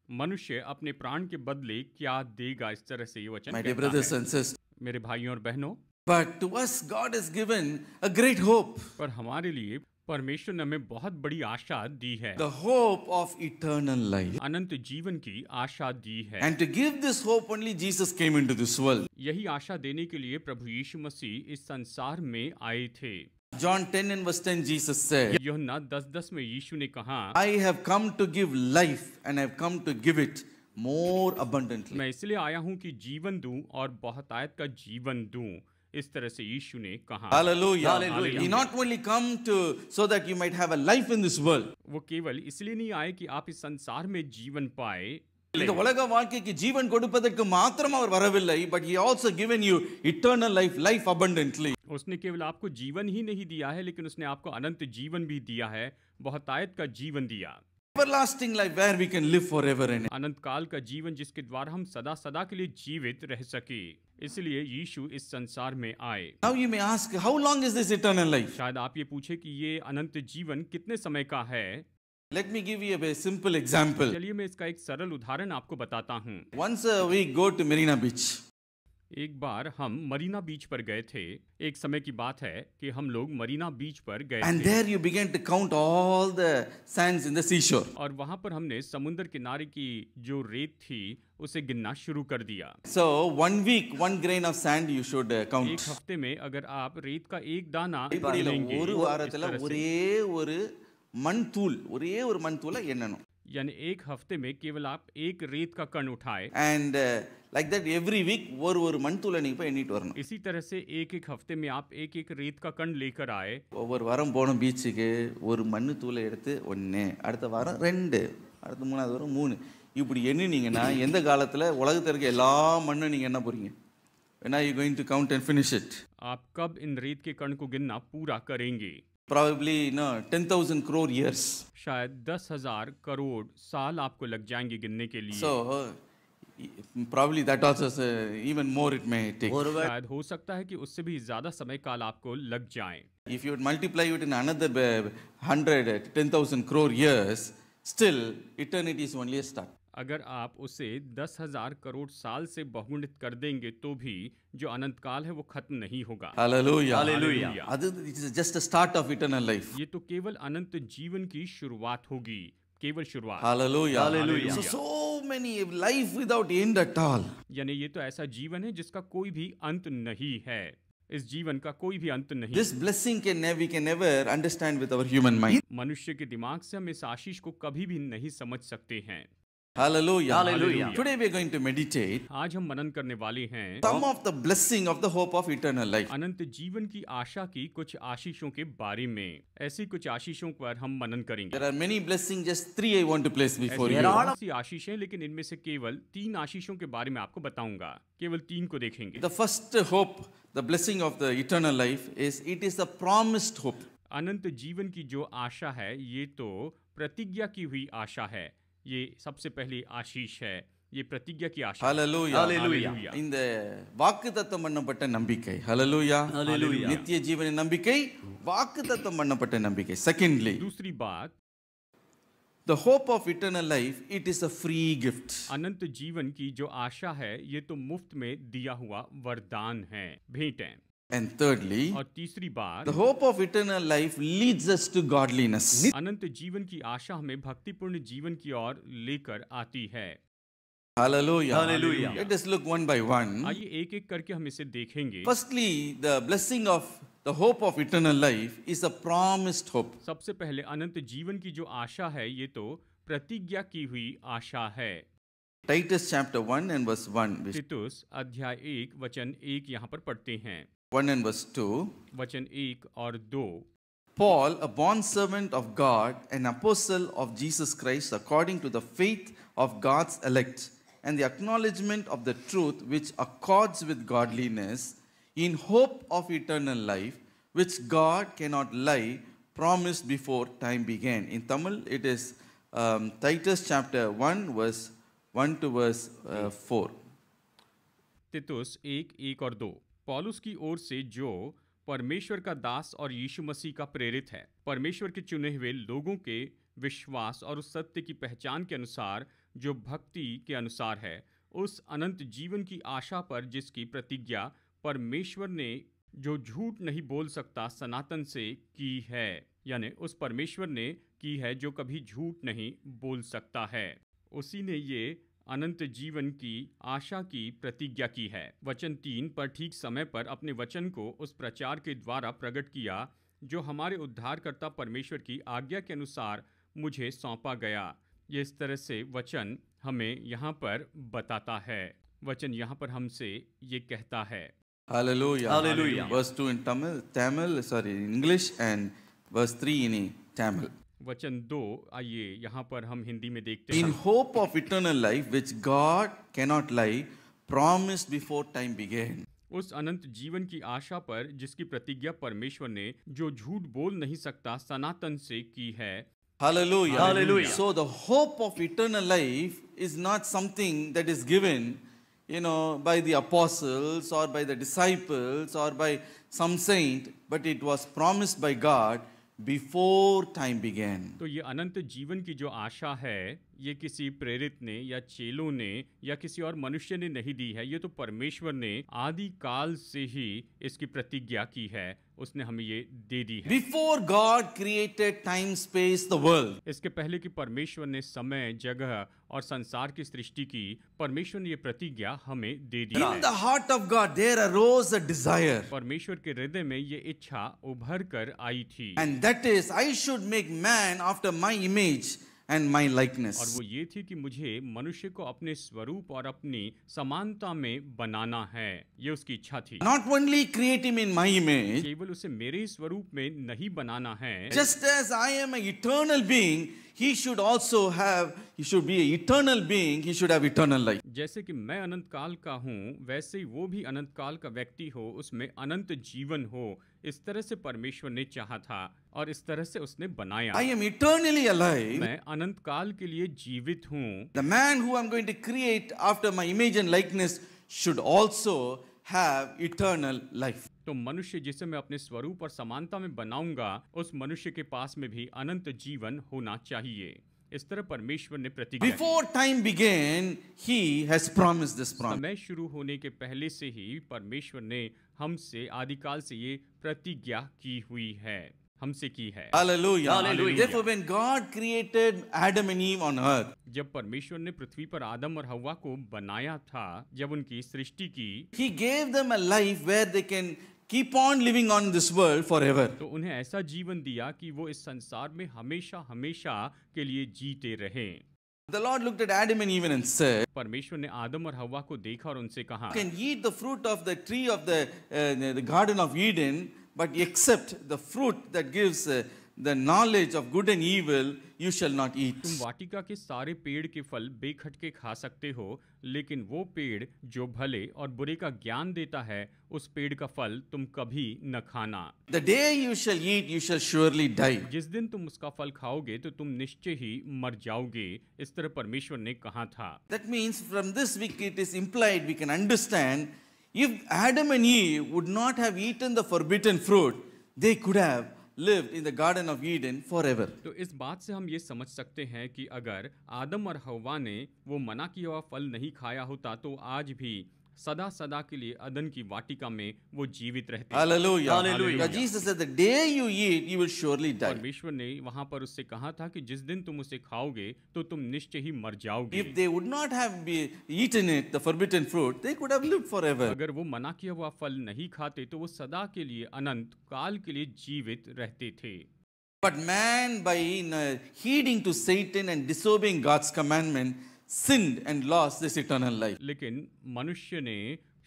S2: मनुष्य अपने प्राण के बदले क्या देगा? इस तरह से ये वचन
S1: My dear
S2: कहता
S1: brothers
S2: है।
S1: and sisters,
S2: मेरे भाइयों और बहनों,
S1: but to us God has given a great hope,
S2: पर हमारे लिए परमेश्वर ने हमें बहुत बड़ी आशा दी है,
S1: the hope of eternal life.
S2: अनंत जीवन की आशा दी है।
S1: And to give this hope, only Jesus came into this world.
S2: यही आशा देने के लिए प्रभु यीशु मसीह इस संसार में आए थे।
S1: John 10 and verse 10, Jesus said,
S2: यूहन्ना 10:10 में यीशु ने कहा,
S1: I have come to give life and I have come to give it more abundantly.
S2: मैं इसलिए आया हूँ कि जीवन दूं और बहुतायत का जीवन दूं। इस तरह से यीशु ने कहा।
S1: Hallelujah.
S2: Hallelujah.
S1: He not only come to so that you might have a life in this world.
S2: वो केवल इसलिए नहीं आए कि आप इस संसार में जीवन पाए,
S1: இந்த உலக வாழ்க்கைக்கு ஜீவன் கொடுப்பதற்கு மாத்திரம் அவர் வரவில்லை, but he also given you eternal life abundantly.
S2: उसने केवल आपको जीवन ही नहीं दिया है, लेकिन उसने आपको अनंत जीवन भी दिया है, बहुतायत का जीवन दिया,
S1: Everlasting life where we can live forever in it.
S2: अनंत काल का जीवन जिसके द्वारा हम सदा सदा के लिए जीवित रह सके। इसलिए यीशु इस संसार में आए।
S1: Now you may ask, how long is this eternal life?
S2: शायद आप ये पूछे कि ये अनंत जीवन कितने समय का है।
S1: Let me give you a very simple example.
S2: चलिए मैं इसका एक सरल उदाहरण आपको बताता हूँ।
S1: Once a week go to Marina Beach.
S2: एक बार हम मरीना बीच पर गए थे। एक समय की बात है कि हम लोग मरीना बीच पर गए
S1: And
S2: थे
S1: there you began to count all the sands in the seashore.
S2: और वहां पर हमने समुद्र किनारे की जो रेत थी उसे गिनना शुरू कर दिया।
S1: So 1 week, 1 grain of sand you should count.
S2: एक हफ्ते में अगर आप रेत का एक दाना
S1: இப்படியில
S2: लेंगे,
S1: ஒரு
S2: इस
S1: வாரத்துல
S2: तरह से,
S1: ஒரே ஒரு மண் தூளை எண்ணணும்.
S2: यानी एक हफ्ते में केवल आप एक रेत का कण उठाए,
S1: And like that every week ஒரு மண் தூளை நீங்க போய் எண்ணிட்டு வரணும்.
S2: इसी तरह से एक एक हफ्ते में आप एक एक रेत का कण लेकर आए।
S1: ஒவ்வொரு வாரம் போனோம் பீச்சுக்கு, ஒரு மண் தூளை எடுத்து 1, அடுத்த வாரம் 2, அடுத்த 3வது வாரம் 3, இப்படி எண்ணினீங்கன்னா எந்த காலத்துல உலகத்துல இருக்க எல்லா மண்ணும் நீங்க என்ன போறீங்க? When are you going to count and finish it?
S2: आप कब इन रेत के कण को गिनना पूरा करेंगे?
S1: Probably 10,000 crore years.
S2: शायद 10,000 करोड़ साल आपको लग जाएंगे गिनने के लिए।
S1: So probably that also even more it may take.
S2: शायद हो सकता है कि उससे भी ज्यादा समय काल आपको लग जाए।
S1: If you would multiply it in another 100, 10,000 crore years, still eternity is only a start.
S2: अगर आप उसे 10,000 करोड़ साल से बहुगुणित कर देंगे तो भी जो अनंत काल है वो खत्म नहीं होगा।
S1: Hallelujah.
S2: Hallelujah.
S1: It is just a start of eternal life.
S2: ये तो केवल अनंत जीवन की शुरुआत होगी, केवल शुरुआत।
S1: Hallelujah.
S2: Hallelujah.
S1: So many life without end at all.
S2: यानी ये तो ऐसा जीवन है जिसका कोई भी अंत नहीं है। इस जीवन का कोई भी अंत नहीं।
S1: This blessing we can never understand with our human mind.
S2: मनुष्य के दिमाग से हम इस आशीष को कभी भी नहीं समझ सकते हैं।
S1: Hallelujah.
S2: Hallelujah.
S1: Today we are going to meditate
S2: आज हम मनन करने वाले हैं
S1: some of the blessing of the hope of eternal life.
S2: अनंत जीवन की आशा की कुछ आशीषों के बारे में। ऐसी कुछ आशीषों पर हम मनन करेंगे।
S1: There are many blessings, just 3 I want to place before
S2: ऐसी
S1: you.
S2: बहुत सी आशीषें, लेकिन इनमें से केवल 3 आशीषों के बारे में आपको बताऊंगा। केवल 3 को देखेंगे।
S1: The first hope, the blessing of the eternal life is it is a promised hope.
S2: अनंत जीवन की जो आशा है ये तो प्रतिज्ञा की हुई आशा है। ये सबसे पहली आशीष है, ये प्रतिज्ञा की आशा।
S1: Hallelujah.
S2: Hallelujah.
S1: இந்த வாக்குத்தத்தம் பண்ணப்பட்ட நம்பிக்கை. Hallelujah.
S2: Hallelujah.
S1: நித்திய ஜீவனின் நம்பிக்கை, வாக்குத்தத்தம் பண்ணப்பட்ட நம்பிக்கை. Secondly,
S2: दूसरी बात,
S1: the hope of eternal life, it is a free gift.
S2: अनंत जीवन की जो आशा है ये तो मुफ्त में दिया हुआ वरदान है, भेंट है।
S1: And thirdly,
S2: और तीसरी बात,
S1: the hope of eternal life leads us to godliness.
S2: अनंत जीवन की आशा हमें भक्तिपूर्ण जीवन की ओर लेकर आती है।
S1: Hallelujah.
S2: Hallelujah.
S1: Let us look one by one.
S2: आइए एक एक करके हम इसे देखेंगे।
S1: Firstly, the blessing of the hope of eternal life is a promised hope.
S2: सबसे पहले अनंत जीवन की जो आशा है ये तो प्रतिज्ञा की हुई आशा है।
S1: Titus chapter 1 and verse 1.
S2: तीतुस अध्याय 1 वचन 1 यहाँ पर पढ़ते हैं।
S1: 1 and verse 2.
S2: वचन 1 और 2।
S1: Paul, a bondservant of God, an apostle of Jesus Christ, according to the faith of God's elect, and the acknowledgement of the truth which accords with godliness, in hope of eternal life, which God cannot lie, promised before time began. In Tamil, it is Titus chapter 1, verse 1 to verse 4.
S2: तीतुस 1 और 2। पौलुस की ओर से जो परमेश्वर का दास और यीशु मसीह का प्रेरित है, परमेश्वर के चुने हुए लोगों के विश्वास और उस सत्य की पहचान के अनुसार जो भक्ति के अनुसार है, उस अनंत जीवन की आशा पर जिसकी प्रतिज्ञा परमेश्वर ने जो झूठ नहीं बोल सकता सनातन से की है, यानी उस परमेश्वर ने की है जो कभी झूठ नहीं बोल सकता है, उसी ने ये अनंत जीवन की आशा की प्रतिज्ञा की है। वचन 3 पर ठीक समय पर अपने वचन को उस प्रचार के द्वारा प्रकट किया जो हमारे उद्धारकर्ता परमेश्वर की आज्ञा के अनुसार मुझे सौंपा गया। ये इस तरह से वचन हमें यहाँ पर बताता है। वचन यहाँ पर हमसे ये कहता है।
S1: Hallelujah.
S2: Hallelujah.
S1: Verse 2 in Tamil, in English, and verse 3 in Tamil.
S2: वचन 2 आइए यहाँ पर हम हिंदी में देखते
S1: In
S2: हैं।
S1: hope of eternal life, which God cannot lie, promised before time began.
S2: उस अनंत जीवन की आशा पर जिसकी प्रतिज्ञा परमेश्वर ने, जो झूठ बोल नहीं सकता, सनातन से की है।
S1: Hallelujah.
S3: Hallelujah.
S1: So the hope of eternal life is not something that is given, by the apostles or by the disciples or by some saint, but it was promised by God before time began.
S2: तो ये अनंत जीवन की जो आशा है, ये किसी प्रेरित ने या चेलों ने या किसी और मनुष्य ने नहीं दी है। ये तो परमेश्वर ने आदि काल से ही इसकी प्रतिज्ञा की है, उसने हमें ये दे दी है।
S1: Before God created time, space, the world,
S2: इसके पहले कि परमेश्वर ने समय, जगह और संसार की सृष्टि की, परमेश्वर ने ये प्रतिज्ञा हमें दे दी
S1: in
S2: है।
S1: the heart of God there arose a desire,
S2: परमेश्वर के हृदय में ये इच्छा उभर कर आई थी,
S1: and that is, I should make man after my image and my
S2: और
S1: likeness.
S2: वो ये थी कि मुझे मनुष्य को अपने स्वरूप और अपनी समानता में बनाना है। ये उसकी इच्छा थी।
S1: Not only create him in my image,
S2: केवल उसे मेरे ही स्वरूप में नहीं बनाना है।
S1: just as I am an eternal being, he should be an eternal being, he should have eternal life.
S2: जैसे कि मैं अनंत काल का हूँ, वैसे ही वो भी अनंत काल का व्यक्ति हो, उसमें अनंत जीवन हो। इस तरह से परमेश्वर ने चाहा था और इस तरह से उसने बनाया।
S1: I am eternally alive.
S2: मैं अनंत काल के लिए जीवित हूँ।
S1: The man who I'm going to create after my image and likeness should also have eternal life.
S2: तो मनुष्य जिसे मैं अपने स्वरूप और समानता में बनाऊंगा, उस मनुष्य के पास में भी अनंत जीवन होना चाहिए। इस तरह परमेश्वर ने प्रतिज्ञा की।
S1: Before time began, he has promised this promise.
S2: समय शुरू होने के पहले से ही परमेश्वर ने हमसे आदिकाल से ये प्रतिज्ञा की हुई है, हमसे की है।
S1: Hallelujah.
S3: Hallelujah.
S1: Therefore, when God created Adam and Eve on earth,
S2: जब परमेश्वर ने पृथ्वी पर आदम और हव्वा को बनाया था, जब उनकी सृष्टि की,
S1: he gave them a life where they can keep on living on this world forever.
S2: तो उन्हें ऐसा जीवन दिया कि वो इस संसार में हमेशा हमेशा के लिए जीते रहें।
S1: The Lord looked at Adam and Eve and said,
S2: परमेश्वर ने आदम और हव्वा को देखा और उनसे कहा,
S1: you can eat the fruit of the tree of the Garden of Eden, but except the fruit that gives the knowledge of good and evil, you shall not eat.
S2: तुम वाटिका के सारे पेड़ के फल बेखटके खा सकते हो, लेकिन वो पेड़ जो भले और बुरे का ज्ञान देता है, उस पेड़ का फल तुम कभी न खाना।
S1: The day you shall eat, you shall surely die.
S2: जिस दिन तुम उसका फल खाओगे तो तुम निश्चय ही मर जाओगे। इस तरह परमेश्वर ने कहा था।
S1: That means from this it is implied, we can understand, if Adam and Eve would not have eaten the forbidden fruit, they could have lived in the Garden of Eden forever.
S2: तो इस बात से हम ये समझ सकते हैं कि अगर आदम और हव्वा ने वो मना किया हुआ फल नहीं खाया होता, तो आज भी सदा सदा के लिए अदन की वाटिका में वो जीवित रहते।
S1: Hallelujah.
S3: Hallelujah.
S1: Because Jesus said, the day you eat, you will surely die.
S2: परमेश्वर ने वहां पर उससे कहा था कि जिस दिन तुम उसे खाओगे तो तुम निश्चय ही मर जाओगे।
S1: If they would not have eaten it, the forbidden fruit, they could have lived forever.
S2: अगर वो मना किया हुआ फल नहीं खाते तो वो सदा के लिए, अनंत काल के लिए जीवित रहते थे।
S1: But man, by heeding to Satan and disobeying God's commandment, sinned and lost this eternal life.
S2: लेकिन मनुष्य ने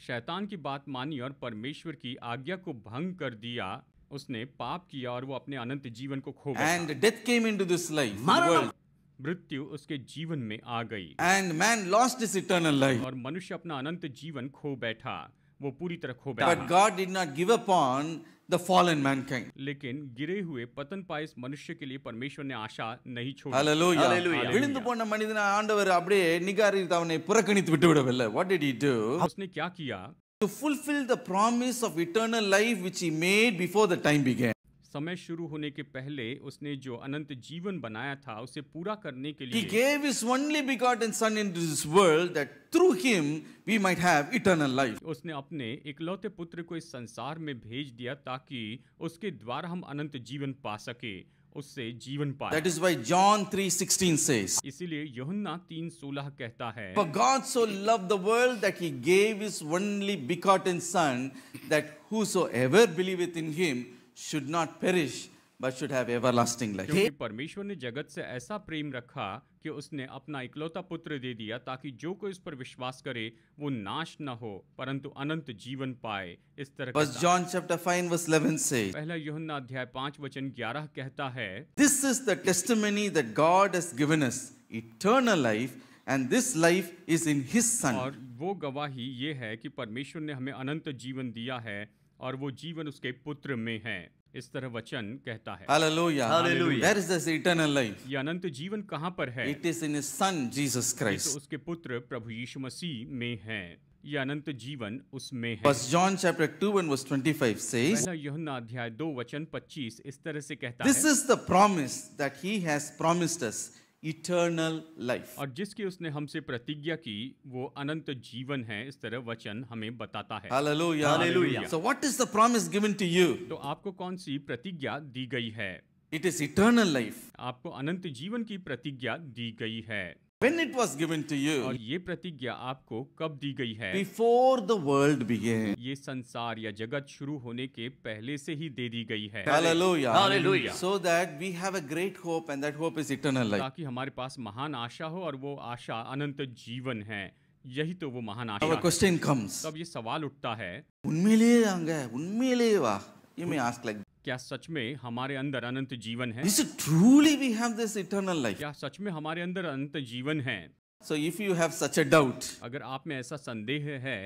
S2: शैतान की बात मानी और परमेश्वर की आज्ञा को भंग कर दिया। उसने पाप किया और वो अपने अनंत जीवन को खो बैठा।
S1: And death came into this life, the
S3: Maranam.
S1: world.
S2: मृत्यु उसके जीवन में आ गई
S1: And man lost his eternal life.
S2: और मनुष्य अपना अनंत जीवन खो बैठा, वो पूरी तरह खो बैठा।
S1: But God did not give up on the fallen mankind.
S2: लेकिन गिरे हुए पतन पाए इस मनुष्य के लिए परमेश्वर ने आशा नहीं छोड़ी।
S1: Hallelujah.
S3: Hallelujah.
S1: விழுந்து போன மனிதனை ஆண்டவர் அப்படியே நிகாரித்து அவனை புறக்கணித்து விட்டு விடவில்லை. What did he do?
S2: उसने क्या किया?
S1: To fulfill the promise of eternal life which he made before the time began.
S2: समय शुरू होने के पहले उसने जो अनंत जीवन बनाया था, उसे पूरा करने के
S1: He
S2: लिए
S1: gave his only begotten Son into this world that through him we might have eternal life.
S2: उसने अपने इकलौते पुत्र को इस संसार में भेज दिया ताकि उसके द्वारा हम अनंत जीवन पा सके, उससे जीवन पाए।
S1: That is why John 3:16 says,
S2: इसीलिए यूहन्ना 3:16 कहता है,
S1: For God so loved the world that he gave his only begotten Son, that whosoever believeth in him should not perish but should have everlasting life.
S2: क्योंकि परमेश्वर ने जगत से ऐसा प्रेम रखा कि उसने अपना इकलौता पुत्र दे दिया ताकि जो कोई इस पर विश्वास करे वो नाश न हो परंतु अनंत जीवन पाए। इस तरह का
S1: 1 John chapter 5 verse 11 says,
S2: पहला यूहन्ना अध्याय 5 वचन 11 कहता है,
S1: This is the testimony that God has given us, eternal life, and this life is in His Son.
S2: और वो गवाही ये है कि परमेश्वर ने हमें अनंत जीवन दिया है और वो जीवन उसके पुत्र में है। इस तरह वचन कहता है।
S1: Hallelujah.
S2: Hallelujah.
S1: Where is this eternal life?
S2: ये अनंत जीवन कहाँ पर है?
S1: It is in His Son, Jesus
S2: ये तो
S1: Christ.
S2: उसके पुत्र प्रभु यीशु मसीह में है। ये अनंत जीवन उसमें है।
S1: 1 John chapter 2 and verse 25 says,
S2: पहला यूहन्ना अध्याय 2 वचन 25 इस तरह से कहता
S1: This
S2: है,
S1: is the promise that He has promised us, eternal life.
S2: और जिसकी उसने हमसे प्रतिज्ञा की वो अनंत जीवन है। इस तरह वचन हमें बताता है।
S1: Hallelujah.
S2: Hallelujah.
S1: So what is the promise given to you?
S2: तो आपको कौन सी प्रतिज्ञा दी गई है?
S1: It is eternal life.
S2: आपको अनंत जीवन की प्रतिज्ञा दी गई है।
S1: When it was given to
S2: और
S1: you,
S2: ये प्रतिज्ञा आपको कब दी गई है?
S1: before the world began.
S2: ये संसार या जगत शुरू होने के पहले से ही दे दी गई है।
S1: Hallelujah.
S2: Hallelujah.
S1: So that we have a great hope, and that hope is eternal life.
S2: ताकि हमारे पास महान आशा हो और वो आशा अनंत जीवन है। यही तो वो महान आशा
S1: Our
S2: है।
S1: question comes,
S2: तब ये सवाल उठता है,
S1: उन्मेलिए आंगे, उन्मेलिए वा? You may ask like,
S2: क्या सच में हमारे अंदर अनंत जीवन है?
S1: is it truly we have this eternal life?
S2: क्या सच में हमारे अंदर अनंत जीवन है?
S1: So if you have such a doubt,
S2: अगर आप में ऐसा संदेह है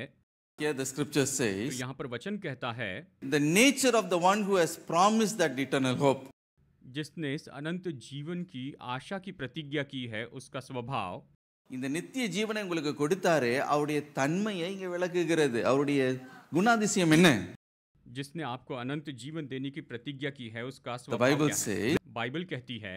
S1: here the scripture
S2: तो
S1: says,
S2: यहाँ पर वचन कहता है,
S1: the nature of the one who has promised that eternal hope
S2: जिसने इस अनंत जीवन की आशा की प्रतिज्ञा की है उसका स्वभाव
S1: இந்த நித்திய ஜீவனை உங்களுக்கு கொடுத்தாரே அவருடைய தன்மையை இங்க விளக்குகிறது. அவருடைய குணாதிசயம் என்ன?
S2: जिसने आपको अनंत जीवन देने की प्रतिज्ञा की है उसका
S1: The
S2: स्वभाव
S1: Bible
S2: क्या है?
S1: says,
S2: बाइबल कहती है,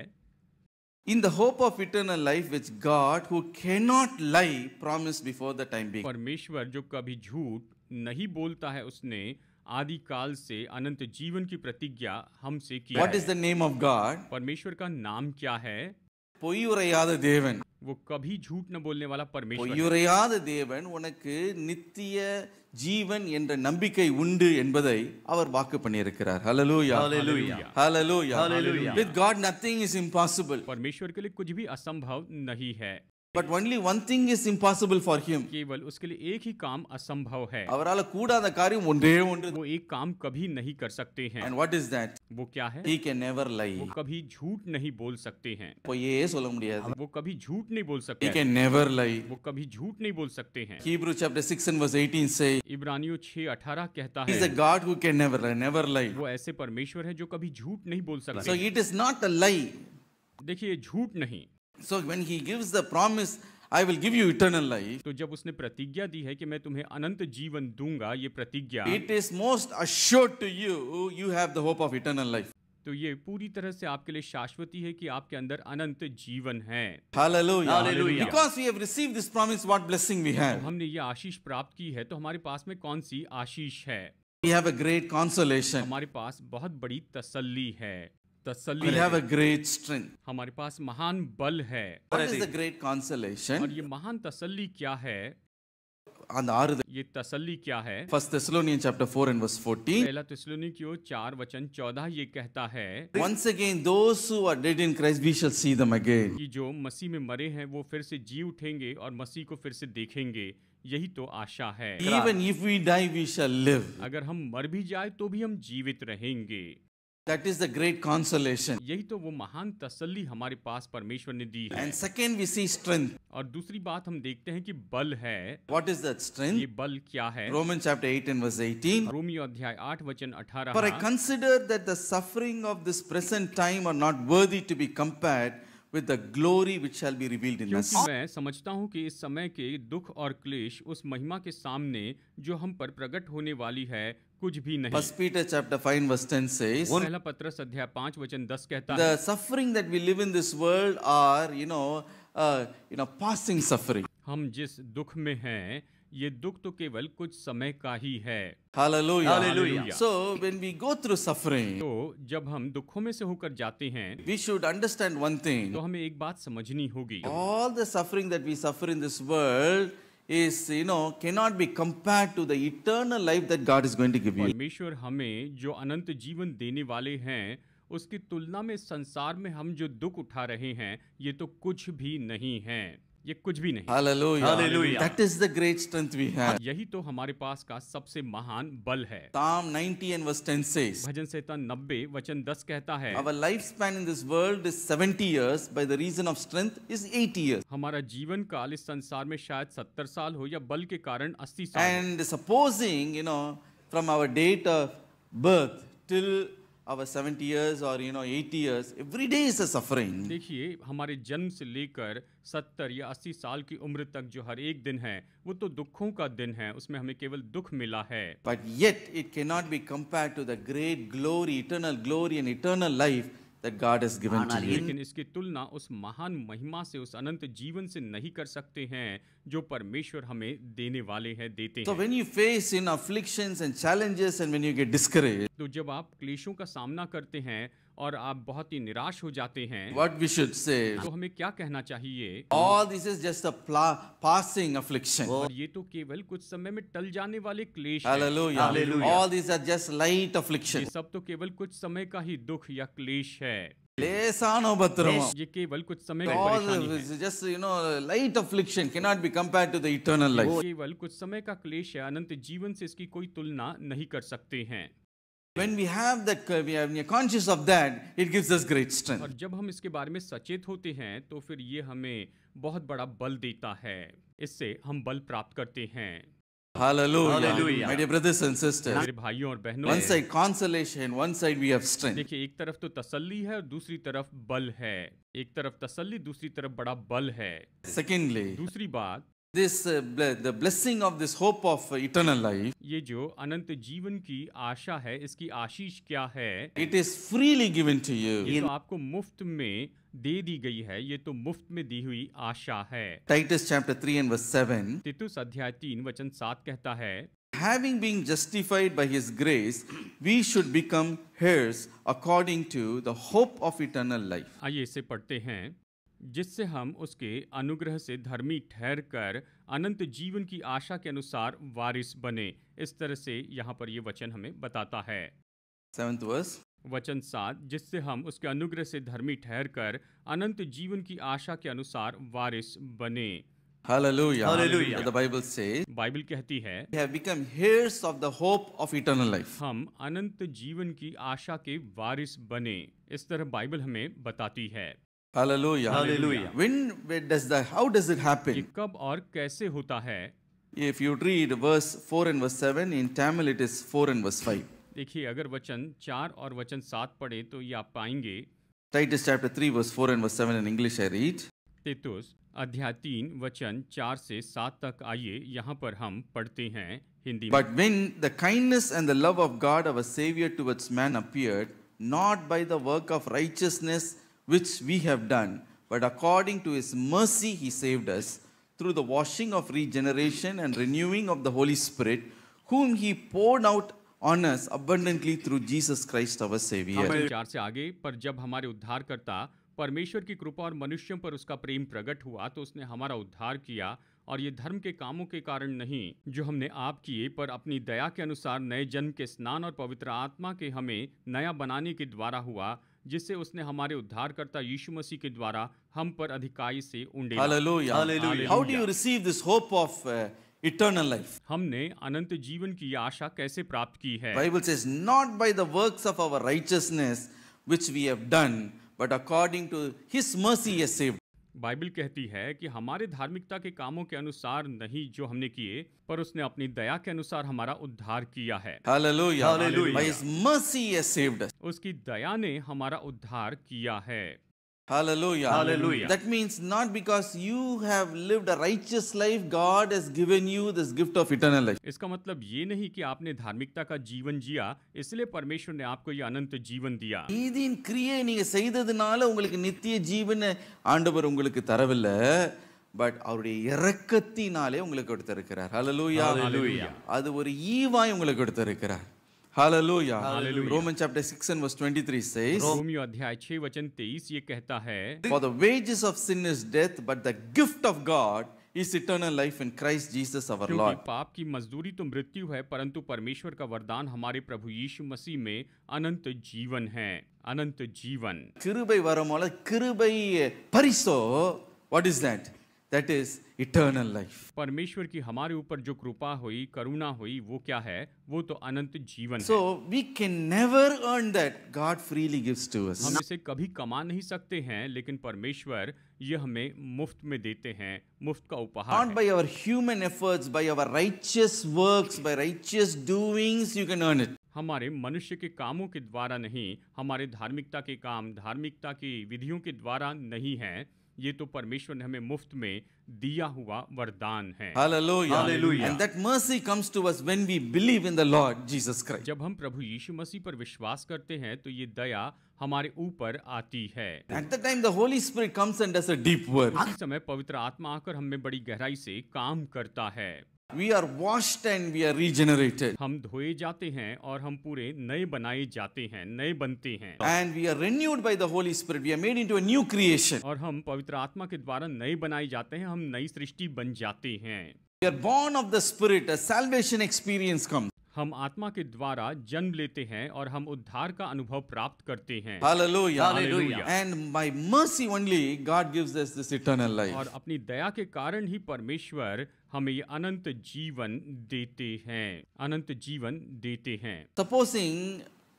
S1: in the hope of eternal life which God who cannot lie promised before the time began.
S2: परमेश्वर जो कभी झूठ नहीं बोलता है उसने आदि काल से अनंत जीवन की प्रतिज्ञा हमसे की
S1: What
S2: है।
S1: is the name of God?
S2: परमेश्वर का नाम क्या है?
S1: பொய்யுரையாத தேவன்.
S2: वो कभी झूठ न बोलने वाला परमेश्वर है।
S1: பொய்யுரையாத தேவன் உனக்கு நித்திய ஜீவன் என்ற நம்பிக்கை உண்டு என்பதை அவர் வாக்கு பண்ணியிருக்கிறார். Hallelujah.
S2: Hallelujah.
S1: Hallelujah.
S2: Hallelujah.
S1: With God nothing is impossible.
S2: परमेश्वर के लिए कुछ भी असंभव नहीं है।
S1: But only one thing is impossible for him.
S2: केवल उसके लिए एक ही काम असंभव है।
S1: அவரால கூடாத காரியம் ஒன்றே ஒன்று.
S2: वो एक काम कभी नहीं कर सकते हैं।
S1: And what is that?
S2: वो क्या है?
S1: He can never lie.
S2: वो कभी झूठ नहीं बोल सकते हैं।
S1: பொய்யே சொல்ல முடியாது.
S2: वो कभी झूठ नहीं बोल सकते
S1: He
S2: हैं।
S1: can never lie.
S2: वो कभी झूठ नहीं बोल सकते हैं।
S1: Hebrews chapter 6 and verse 18 say,
S2: इब्रानियों 6:18 कहता
S1: He is
S2: है,
S1: a God who can never lie, never lie.
S2: वो ऐसे परमेश्वर है जो कभी झूठ नहीं बोल
S1: So
S2: सकते।
S1: it is not a lie.
S2: देखिए झूठ नहीं।
S1: So when he gives the promise, I will give you eternal life,
S2: तो जब उसने प्रतिज्ञा दी है कि मैं तुम्हें अनंत जीवन दूंगा, ये प्रतिज्ञा
S1: it is most assured to you, you have the hope of eternal life.
S2: तो ये पूरी तरह से आपके लिए शाश्वती है कि आपके अंदर अनंत जीवन है।
S1: Hallelujah.
S2: Hallelujah.
S1: Because we have received this promise, what blessing we
S2: तो
S1: have.
S2: हमने ये आशीष प्राप्त की है तो हमारे पास में कौन सी आशीष है?
S1: We have a great consolation.
S2: हमारे पास बहुत बड़ी तसल्ली है। तसल्ली
S1: We
S2: है।
S1: have a great strength.
S2: हमारे पास महान बल है।
S1: What is the great
S2: और
S1: consolation?
S2: ये महान तसल्ली क्या है?
S1: அந்த ஆறுதல்.
S2: ये तसल्ली क्या है?
S1: 1 Thessalonians chapter 4 and verse 14.
S2: पहला थिस्सलुनीकियों 4 वचन 14 ये कहता है
S1: Once again, those who are dead in Christ, we shall see them again.
S2: कि जो मसीह में मरे हैं वो फिर से जी उठेंगे और मसीह को फिर से देखेंगे। यही तो आशा है।
S1: Even if we die, we shall live.
S2: अगर हम मर भी जाए तो भी हम जीवित रहेंगे।
S1: That is the great consolation.
S2: यही तो वो महान तसल्ली हमारे पास परमेश्वर ने दी है।
S1: And second, we see strength.
S2: और दूसरी बात हम देखते हैं कि बल है।
S1: What is that
S2: ये
S1: strength?
S2: बल क्या है?
S1: Romans chapter 8 and verse 18.
S2: Romeo अध्याय 8 वचन
S1: For I
S2: 18
S1: consider that the suffering of this present time are not worthy to be compared with the glory which shall be revealed in us.
S2: क्योंकि मैं समझता हूँ कि इस समय के दुख और क्लेश उस महिमा के सामने जो हम पर प्रकट होने वाली है कुछ भी नहीं।
S1: 1 Peter chapter 5 verse 10 says,
S2: पहला पत्रस अध्याय 5 वचन 10 कहता है
S1: the suffering that we live in this world are, passing suffering.
S2: हम जिस दुख में हैं ये दुख तो केवल कुछ समय का ही है।
S1: Hallelujah.
S2: Hallelujah.
S1: So when we go through suffering,
S2: तो जब हम दुखों में से होकर जाते हैं
S1: we should understand one thing.
S2: तो हमें एक बात समझनी होगी।
S1: All the suffering that we suffer in this world is, cannot be compared to the eternal life that God is going to give you.
S2: परमेश्वर हमें जो अनंत जीवन देने वाले हैं उसकी तुलना में संसार में हम जो दुख उठा रहे हैं ये तो कुछ भी नहीं है, ये कुछ भी नहीं।
S1: Hallelujah.
S3: Hallelujah.
S1: That is the great strength we have.
S2: यही तो हमारे पास का सबसे महान बल है।
S1: Psalm 90 and verse 10 says,
S2: भजन संहिता 90 वचन 10 कहता है,
S1: our lifespan in this world is 70 years, by the reason of strength is 80 years.
S2: हमारा जीवन काल इस संसार में शायद 70 साल हो या बल के कारण 80 साल हो।
S1: And supposing, from our date of birth till our 70 years or 80 years, every day is a suffering.
S2: देखिए, हमारे जन्म से लेकर 70 या 80 साल की उम्र तक जो हर एक दिन है वो तो दुखों का दिन है, उसमें हमें केवल दुख मिला है।
S1: But yet it cannot be compared to the great glory and eternal life that God has given to you.
S2: लेकिन इसकी तुलना उस महान महिमा से, उस अनंत जीवन से नहीं कर सकते हैं जो परमेश्वर हमें देने वाले हैं, देते
S1: So
S2: हैं।
S1: when you face afflictions and challenges and when you get discouraged,
S2: तो जब आप क्लेशों का सामना करते हैं और आप बहुत ही निराश हो जाते हैं,
S1: what we should say,
S2: तो हमें क्या कहना चाहिए?
S1: all this is just a passing affliction.
S2: और ये तो केवल कुछ समय में टल जाने वाले क्लेश हैं।
S1: Hallelujah.
S3: Hallelujah.
S1: All these are just light
S2: ये
S1: affliction.
S2: सब तो केवल कुछ समय का ही दुख या क्लेश है।
S1: Lesano batrama.
S2: ये केवल कुछ समय की
S1: All
S2: परेशानी है।
S1: this just light affliction cannot be compared to the eternal life.
S2: केवल कुछ समय का क्लेश है, अनंत जीवन से इसकी कोई तुलना नहीं कर सकते हैं।
S1: When we have that, we are conscious of that, it gives us great strength.
S2: और जब हम इसके बारे में सचेत होते हैं तो फिर ये हमें बहुत बड़ा बल देता है, इससे हम बल प्राप्त करते हैं।
S1: Hallelujah.
S3: Hallelujah.
S1: My dear brothers and sisters,
S2: मेरे भाइयों और बहनों,
S1: one side consolation, one side we have strength.
S2: देखिए, एक तरफ तो तसल्ली है और दूसरी तरफ बल है। एक तरफ तसल्ली, दूसरी तरफ बड़ा बल है।
S1: Secondly,
S2: दूसरी बात,
S1: the blessing of this hope of eternal life,
S2: ये जो अनंत जीवन की आशा है, इसकी आशीष क्या है?
S1: it is freely given to you.
S2: ये तो आपको मुफ्त में दे दी गई है, ये तो मुफ्त में दी हुई आशा है।
S1: Titus chapter 3 and verse 7,
S2: तीतुस अध्याय 3 वचन 7 कहता है,
S1: having been justified by his grace, we should become heirs according to the hope of eternal life.
S2: आइए इसे पढ़ते हैं। जिससे हम उसके अनुग्रह से धर्मी ठहर कर अनंत जीवन की आशा के अनुसार वारिस बने। इस तरह से यहाँ पर ये वचन हमें बताता है।
S1: 7th verse.
S2: वचन 7, जिससे हम उसके अनुग्रह से धर्मी ठहर कर अनंत जीवन की आशा के अनुसार वारिस बने।
S1: Hallelujah.
S3: Hallelujah.
S1: The Bible says,
S2: Bible कहती है,
S1: we have become heirs of the hope of eternal life.
S2: हम अनंत जीवन की आशा के वारिस बने। इस तरह बाइबल हमें बताती है।
S1: Hallelujah.
S3: Hallelujah.
S1: How does it
S2: ये
S1: happen?
S2: कब और कैसे होता है?
S1: If you read verse 4 and verse 7, in Tamil it is 4 and verse 5.
S2: देखिए, अगर वचन 4 और वचन 7 पढ़े तो ये आप पाएंगे।
S1: Titus chapter 3 verse 4 and verse 7 in English I read.
S2: तीतुस अध्याय 3 वचन 4 से 7 तक, आइए यहाँ पर हम पढ़ते हैं हिंदी में।
S1: But when the kindness and the love of God our Savior towards man appeared, not by the work of righteousness which we have done, but according to his mercy he saved us, through the washing of regeneration and renewing of the Holy Spirit, whom he poured out on us abundantly through Jesus Christ our Savior.
S2: वचन 4 से आगे, पर जब हमारे उद्धारकर्ता परमेश्वर की कृपा और मनुष्यों पर उसका प्रेम प्रकट हुआ तो उसने हमारा उद्धार किया, और ये धर्म के कामों के कारण नहीं जो हमने आप किए, पर अपनी दया के अनुसार नए जन्म के स्नान और पवित्र आत्मा के हमें नया बनाने के द्वारा हुआ, जिससे उसने हमारे उद्धारकर्ता यीशु मसीह के द्वारा हम पर अधिकाई से उंडेला।
S1: Hallelujah.
S3: Hallelujah.
S1: How do you receive this hope of eternal life?
S2: हमने अनंत जीवन की आशा कैसे प्राप्त की है?
S1: Bible says, not by the works of our righteousness which we have done, but according to his mercy he has saved.
S2: Bible कहती है कि हमारे धार्मिकता के कामों के अनुसार नहीं जो हमने किए, पर उसने अपनी दया के अनुसार हमारा उद्धार किया है।
S1: Hallelujah.
S3: Hallelujah.
S1: By his mercy he has saved us.
S2: उसकी दया ने हमारा उद्धार किया है।
S1: Hallelujah.
S3: Hallelujah.
S1: That means not because you have lived a righteous life, God has given you this gift of eternal life.
S2: इसका मतलब ये नहीं कि आपने धार्मिकता का जीवन जिया इसलिए परमेश्वर ने आपको ये अनंत जीवन दिया।
S1: நீதியின் கிரியை நீங்க செய்ததுனால உங்களுக்கு நித்திய ஜீவனை ஆண்டவர் உங்களுக்கு தரவில்லை, பட் அவருடைய இரக்கத்தினாலே உங்களுக்கு கொடுத்திருக்கிறார். Hallelujah.
S2: Hallelujah.
S1: அது ஒரு ஈவாய் உங்களுக்கு கொடுத்திருக்கிறார். Hallelujah.
S2: Hallelujah.
S1: Romans chapter 6 and verse 23 says,
S2: Romeo अध्याय 6 वचन 23 ये कहता है,
S1: for the wages of sin is death, but the gift of God is eternal life in Christ Jesus our
S2: क्योंकि
S1: Lord.
S2: पाप की मजदूरी तो मृत्यु है, परंतु परमेश्वर का वरदान हमारे प्रभु यीशु मसीह में अनंत जीवन है। अनंत जीवन।
S1: கிருபை வரமோல கிருபை பரிசோ, what is that? That is eternal life.
S2: परमेश्वर की हमारे ऊपर जो कृपा हुई, करुणा हुई, वो क्या है? वो तो अनंत जीवन है।
S1: So we can never earn that. God freely gives to us.
S2: हम इसे कभी कमा नहीं सकते हैं, लेकिन परमेश्वर ये हमें मुफ्त में देते हैं, मुफ्त का उपहार
S1: Not
S2: है।
S1: by our human efforts, by our righteous works, by righteous doings, you can earn it.
S2: हमारे मनुष्य के कामों के द्वारा नहीं, हमारे धार्मिकता के काम, धार्मिकता की विधियों के द्वारा नहीं है। ये तो परमेश्वर ने हमें मुफ्त में दिया हुआ वरदान है।
S1: Hallelujah.
S2: Hallelujah.
S1: And that mercy comes to us when we believe in the Lord Jesus Christ.
S2: जब हम प्रभु यीशु मसीह पर विश्वास करते हैं तो ये दया हमारे ऊपर आती है।
S1: At that time the Holy Spirit comes and does a deep work.
S2: इसी समय पवित्र आत्मा आकर हमें बड़ी गहराई से काम करता है।
S1: We are washed and we are regenerated.
S2: हम धोए जाते हैं और हम पूरे नए बनाए जाते हैं, नए बनते हैं।
S1: And we are renewed by the Holy Spirit. We are made into a new creation.
S2: और हम पवित्र आत्मा के द्वारा नए बनाए जाते हैं, हम नई सृष्टि बन जाते हैं।
S1: We are born of the Spirit. A salvation experience comes.
S2: हम आत्मा के द्वारा जन्म लेते हैं और हम उद्धार का अनुभव प्राप्त करते हैं।
S1: Hallelujah.
S2: Hallelujah.
S1: And by mercy only God gives us this eternal life.
S2: और अपनी दया के कारण ही परमेश्वर हमें ये अनंत जीवन देते हैं, अनंत जीवन देते हैं।
S1: Supposing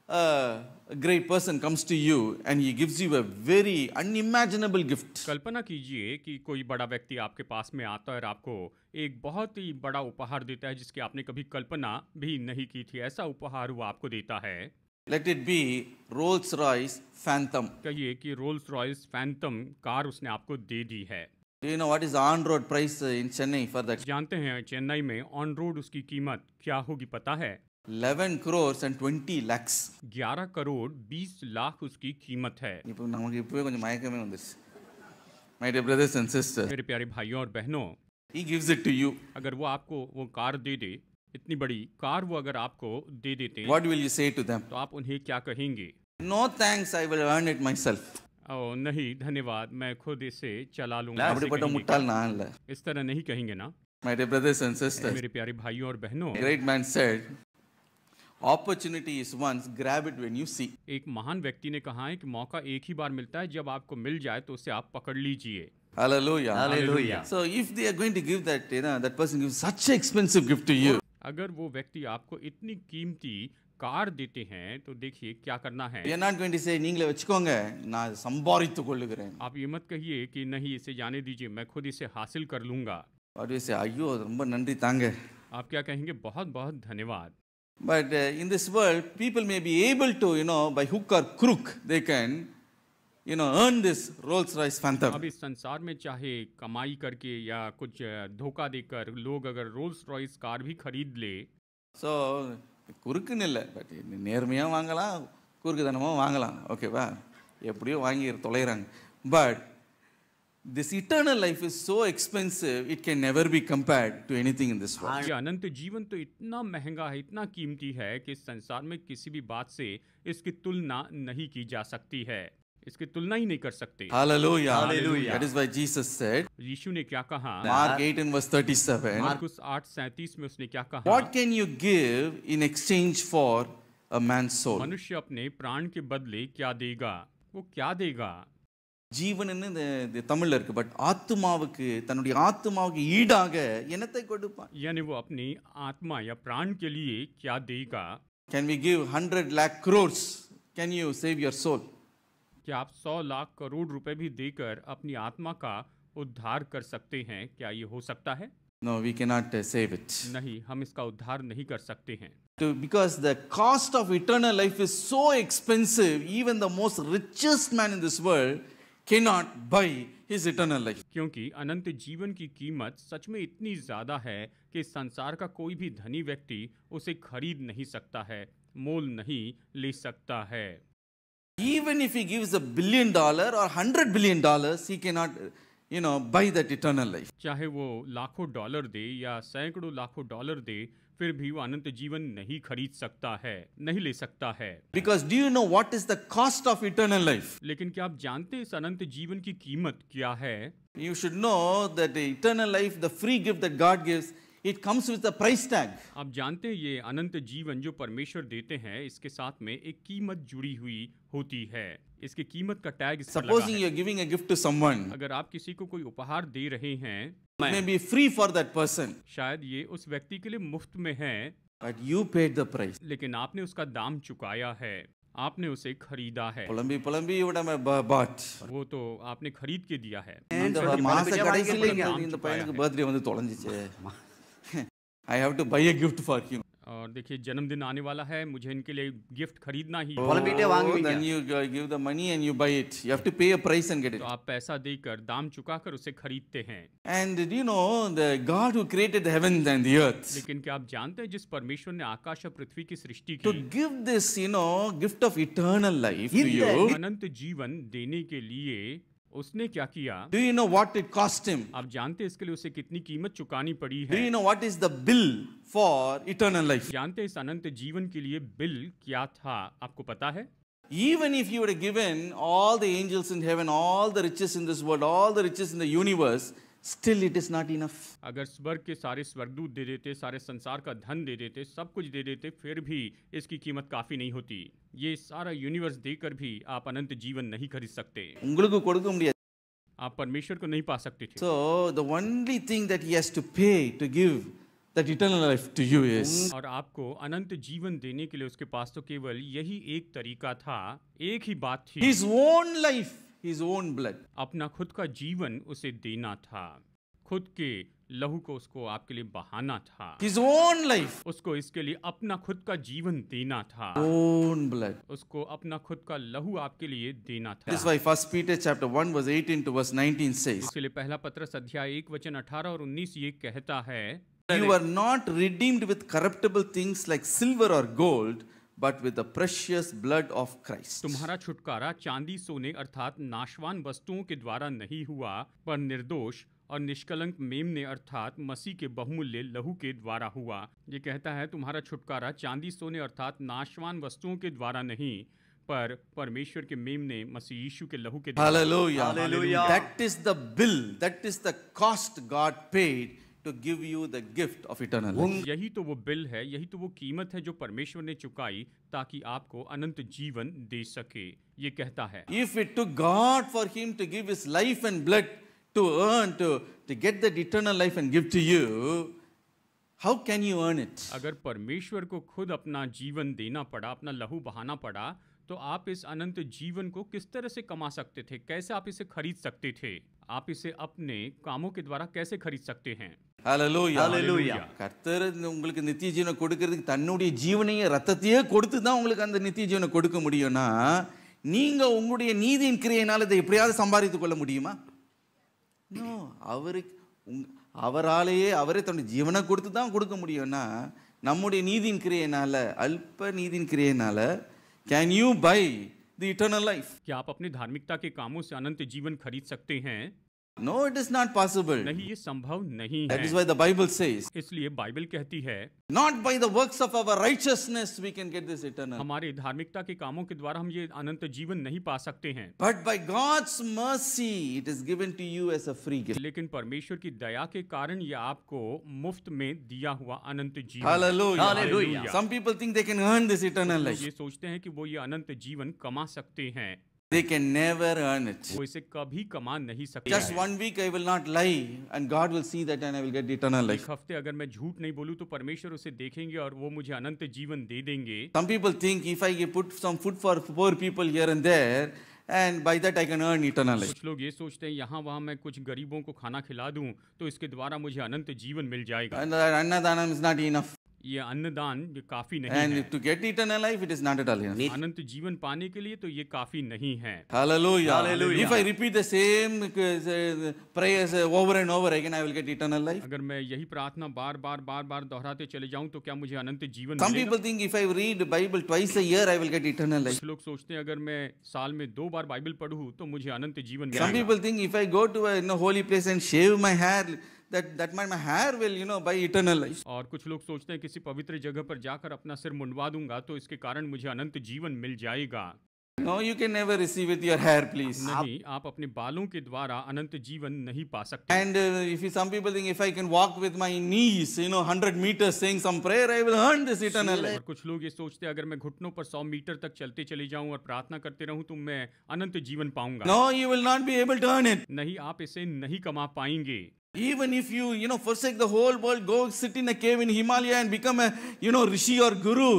S1: a great person comes to you and he gives you a very unimaginable gift.
S2: कल्पना कीजिए कि कोई बड़ा व्यक्ति आपके पास में आता है और आपको एक बहुत ही बड़ा उपहार देता है जिसकी आपने कभी कल्पना भी नहीं की थी। ऐसा उपहार वो आपको देता है।
S1: Let it be Rolls-Royce Phantom.
S2: कहिए कि रोल्स रॉयस फैंटम कार उसने आपको दे दी है।
S1: Do you know what is the on-road price in Chennai for that?
S2: जानते हैं चेन्नई में ऑन रोड उसकी कीमत क्या होगी पता है?
S1: 11 crores and 20 lakhs.
S2: 11 crore 20 lakh उसकी कीमत है।
S1: இப்போ நமக்கு இப்பவே கொஞ்சம் மயக்கமே வந்துருச்சு. My dear brothers and sisters,
S2: मेरे प्यारे भाइयों और बहनों,
S1: he gives it to you.
S2: अगर वो आपको वो कार दे दे, इतनी बड़ी कार वो अगर आपको दे देते,
S1: What will you say to them?
S2: तो आप उन्हें क्या कहेंगे?
S1: No thanks, I will earn it myself.
S2: ओ नहीं धन्यवाद, मैं खुद इसे चला लूंगा। ऐसे
S1: அப்படிப்பட்ட
S2: कहेंगे
S1: முட்டாள்
S2: क्या?
S1: நான் இல்ல.
S2: इस तरह नहीं कहेंगे ना।
S1: My dear brothers and sisters,
S2: मेरे प्यारे भाइयों और बहनों,
S1: a great man said, opportunity is once, grab it when you see.
S2: एक महान व्यक्ति ने कहा है कि मौका एक ही बार मिलता है, जब आपको मिल जाए तो उसे आप पकड़ लीजिए।
S1: Hallelujah.
S2: Hallelujah.
S1: So if they are going to give that, that person gives such an expensive gift to you.
S2: अगर वो व्यक्ति आपको इतनी कीमती कार देते हैं तो देखिए क्या करना है।
S1: You are not going to say, நீங்களே வச்சுக்கோங்க, நான் சம்பாதித்துக் கொள்ளுகிறேன்.
S2: आप ये मत कहिए कि नहीं इसे जाने दीजिए, मैं खुद इसे हासिल कर लूंगा।
S1: What do you say? ஐயோ ரொம்ப நன்றி தாங்க.
S2: आप क्या कहेंगे? बहुत बहुत धन्यवाद।
S1: But in this world, people may be able to, by hook or crook, they can, earn this Rolls-Royce Phantom.
S2: अब इस संसार में चाहे कमाई करके या कुछ धोखा देकर लोग अगर रोल्स रॉयस कार भी खरीद ले,
S1: So, குறுக்குன்னு இல்லை, பட் நேர்மையாக வாங்கலாம், குறுக்குத்தனமாக வாங்கலாம், ஓகேவா? எப்படியோ வாங்கி தொலைகிறாங்க. But this eternal life is so expensive, it can never be compared to anything in this world.
S2: ये अनंत जीवन तो इतना महंगा है, इतना कीमती है कि इस संसार में किसी भी बात से इसकी तुलना नहीं की जा सकती है, इसकी तुलना ही नहीं कर सकते।
S1: Hallelujah.
S2: Hallelujah.
S1: That is why Jesus said,
S2: यीशु ने क्या कहा?
S1: Mark 8 and verse 37,
S2: मार्कुस 8:37 में उसने क्या कहा?
S1: what can you give in exchange for a man's soul?
S2: मनुष्य अपने प्राण के बदले क्या देगा? वो क्या देगा?
S1: ஜீவன்னு இந்த தமிழ்ல இருக்கு, பட் ஆத்துமாவுக்கு, தன்னுடைய ஆத்துமாவுக்கு ஈடாக என்னத்தை கொடுப்பான்?
S2: यानी वो अपनी आत्मा या प्राण के लिए क्या देगा?
S1: Can we give 100 lakh crores? Can you save your soul?
S2: क्या आप 100 लाख करोड़ रुपए भी देकर अपनी आत्मा का उद्धार कर सकते हैं? क्या ये हो सकता है?
S1: No, we cannot save it.
S2: नहीं, हम इसका उद्धार नहीं कर सकते हैं।
S1: Because the cost of eternal life is so expensive, even the most richest man in this world cannot buy his eternal life.
S2: क्योंकि अनंत जीवन की कीमत सच में इतनी ज्यादा है कि संसार का कोई भी धनी व्यक्ति उसे खरीद नहीं सकता है, मोल नहीं ले सकता है।
S1: Even if he gives $1 billion or $100 billion, he cannot, buy that eternal life.
S2: चाहे वो लाखों डॉलर दे या सैकड़ों लाखों डॉलर दे, फिर भी वो अनंत जीवन नहीं खरीद सकता है, नहीं ले सकता है।
S1: Because do you know what is the cost of eternal life?
S2: लेकिन क्या आप जानते हैं इस अनंत जीवन की कीमत क्या है?
S1: You should know that the eternal life, the free gift that God gives, it comes with a price tag.
S2: आप जानते हैं ये अनंत जीवन जो परमेश्वर देते हैं इसके साथ में एक कीमत जुड़ी हुई होती है। इसकी कीमत का टैग इस पर लगा
S1: Supposing
S2: है।
S1: you are giving a gift to someone,
S2: अगर आप किसी को कोई उपहार दे रहे हैं,
S1: it may be free for that person,
S2: शायद ये उस व्यक्ति के लिए मुफ्त में है,
S1: but you paid the price.
S2: लेकिन आपने उसका दाम चुकाया है, आपने उसे खरीदा है।
S1: புலம்பி you would have bought.
S2: वो तो आपने खरीद के दिया है।
S1: இந்த மாச கடைசில இந்த பையனுக்கு பர்த்டே வந்து தொலைஞ்சிச்சு. I have to buy a gift for him.
S2: और देखिए जन्मदिन आने वाला है, मुझे इनके लिए गिफ्ट खरीदना ही है।
S1: Then you give the money and you buy it. You have to pay a price and get it.
S2: तो आप पैसा देकर दाम चुकाकर उसे खरीदते हैं।
S1: And did you know the God who created the heavens and the earth,
S2: लेकिन क्या आप जानते हैं जिस परमेश्वर ने आकाश और पृथ्वी की सृष्टि
S1: to
S2: की,
S1: give this gift of eternal life to you,
S2: अनंत जीवन देने के लिए उसने क्या किया?
S1: do you know what it cost him?
S2: आप जानते हैं इसके लिए उसे कितनी कीमत चुकानी पड़ी
S1: Do
S2: है?
S1: you know what is the bill for eternal life?
S2: जानते हैं इस अनंत जीवन के लिए बिल क्या था? आपको पता है?
S1: Even if you would have given all the angels in heaven, all the riches in this world, all the riches in the universe, still it is not enough.
S2: अगर स्वर्ग के सारे स्वर्गदूत दे देते, सारे संसार का धन दे देते, सब कुछ दे देते, फिर भी इसकी कीमत काफी नहीं होती। ये सारा यूनिवर्स देकर भी आप अनंत जीवन नहीं खरीद सकते।
S1: உங்களுக்கு கொடுக்க முடியாது.
S2: आप परमेश्वर को नहीं पा सकते थे।
S1: So the only thing that he has to pay to give that eternal life to you is
S2: और आपको अनंत जीवन देने के लिए उसके पास तो केवल यही एक तरीका था, एक ही बात थी,
S1: his own life, his own blood.
S2: अपना खुद का जीवन उसे देना था, खुद के लहू को उसको आपके लिए बहाना था,
S1: His own life,
S2: उसको इसके लिए अपना खुद का जीवन देना था,
S1: own blood.
S2: उसको अपना खुद का लहू आपके लिए देना था।
S1: This is why 1 Peter chapter 1 verse 18 to verse 19 says,
S2: इसके लिए पहला पत्रस अध्याय 1 वचन 18 और 19 ये कहता है,
S1: you are not redeemed with corruptible things like silver or gold, but with the precious blood of Christ.
S2: तुम्हारा छुटकारा चांदी सोने अर्थात नाशवान वस्तुओं के द्वारा नहीं हुआ, पर निर्दोष और निष्कलंक मेमने अर्थात मसीह के बहुमूल्य लहू के द्वारा हुआ। ये कहता है तुम्हारा छुटकारा चांदी सोने अर्थात नाशवान वस्तुओं के द्वारा नहीं, पर परमेश्वर के मेमने मसीह यीशु के लहू के द्वारा।
S1: Hallelujah.
S3: Hallelujah.
S1: That is the bill, that is the cost God paid to give you the gift of eternal life.
S2: यही तो वो बिल है, यही तो वो कीमत है जो परमेश्वर ने चुकाई ताकि आपको अनंत जीवन दे सके। ये कहता है
S1: If it took God for him to give his life and blood to earn, to get that eternal life and give to you, how can you earn it?
S2: अगर परमेश्वर को खुद अपना जीवन देना पड़ा, अपना लहू बहाना पड़ा, तो आप इस अनंत जीवन को किस तरह से कमा सकते थे? कैसे आप इसे खरीद सकते थे? आप इसे अपने कामों के द्वारा कैसे खरीद सकते हैं?
S1: Hallelujah.
S3: Hallelujah.
S1: கர்த்தர் உங்களுக்கு நித்திய ஜீவனை கொடுக்கிறதுக்கு தன்னுடைய ஜீவனையே ரத்தத்தையே கொடுத்து தான் உங்களுக்கு அந்த நித்திய ஜீவனை கொடுக்க முடியும்னா நீங்க உங்களுடைய நீதியின் கிரியையினால இதை எப்படியாவது சம்பாதித்துக் கொள்ள முடியுமா? நோ, அவராலேயே அவரே தன்னுடைய ஜீவனை கொடுத்து தான் கொடுக்க முடியும்னா நம்முடைய நீதியின் கிரியையினால அல்ப நீதியின் கிரியையினால can you buy the eternal life?
S2: क्या आप अपनी धार्मिकता के कामों से अनंत जीवन खरीद सकते हैं?
S1: No, it is not possible.
S2: नहीं, ये संभव नहीं
S1: That is
S2: है।
S1: why the Bible says,
S2: इसलिए बाइबल कहती है
S1: not by the works of our righteousness we can get this eternal,
S2: हमारे धार्मिकता के कामों के द्वारा हम ये अनंत जीवन नहीं पा सकते हैं,
S1: but by God's mercy it is given to you as a free gift.
S2: लेकिन परमेश्वर की दया के कारण ये आपको मुफ्त में दिया हुआ अनंत जीवन।
S1: Hallelujah.
S3: Hallelujah.
S1: Some people think they can earn this eternal
S2: लोग
S1: life.
S2: ये सोचते हैं कि वो ये अनंत जीवन कमा सकते हैं,
S1: They can never earn it.
S2: वो इसे कभी कमा नहीं सकते
S1: Just
S2: हैं।
S1: 1 week I will not lie and God will see that and I will get eternal life.
S2: एक हफ्ते अगर मैं झूठ नहीं बोलूं तो परमेश्वर उसे देखेंगे और वो मुझे अनंत जीवन दे देंगे।
S1: Some people think if I put some food for poor people here and there and by that I can earn eternal life.
S2: कुछ लोग ये सोचते हैं यहाँ वहाँ मैं कुछ गरीबों को खाना खिला दूं तो इसके द्वारा मुझे अनंत जीवन मिल जाएगा।
S1: And Annadanam is not enough.
S2: ये अन्नदान ये काफी नहीं
S1: And
S2: है।
S1: to get eternal life it is not at all enough.
S2: अनंत जीवन पाने के लिए तो ये काफी नहीं है।
S1: Hallelujah.
S3: Hallelujah.
S1: If I repeat the same prayers over and over again, I will get eternal life.
S2: अगर मैं यही प्रार्थना बार बार दोहराते चले जाऊं तो क्या मुझे अनंत जीवन
S1: Some
S2: मिलेगा?
S1: people think if I read Bible twice a year, I will get eternal life.
S2: कुछ लोग सोचते हैं अगर मैं साल में 2 बार बाइबल पढूं तो मुझे अनंत जीवन
S1: Some
S2: मिलेगा।
S1: people think if I go to a holy place and shave my hair, that my hair will, buy eternal life.
S2: और कुछ लोग सोचते हैं किसी पवित्र जगह पर जाकर अपना सिर मुंडवा दूंगा तो इसके कारण मुझे अनंत जीवन मिल जाएगा।
S1: No, you can never receive with your hair, please.
S2: नहीं, आप अपने बालों के द्वारा अनंत जीवन नहीं पा सकते।
S1: And some people think if I can walk with my knees, 100 meters saying some prayer, I will earn this eternal life.
S2: और कुछ लोग ये सोचते हैं अगर मैं घुटनों पर 100 मीटर तक चलते चले जाऊं और प्रार्थना करते रहूं तो मैं अनंत जीवन पाऊंगा।
S1: No, you will not be able to earn it.
S2: नहीं, आप इसे नहीं कमा पाएंगे।
S1: Even if you, forsake the whole world, go sit in a cave in Himalaya and become a, rishi or guru,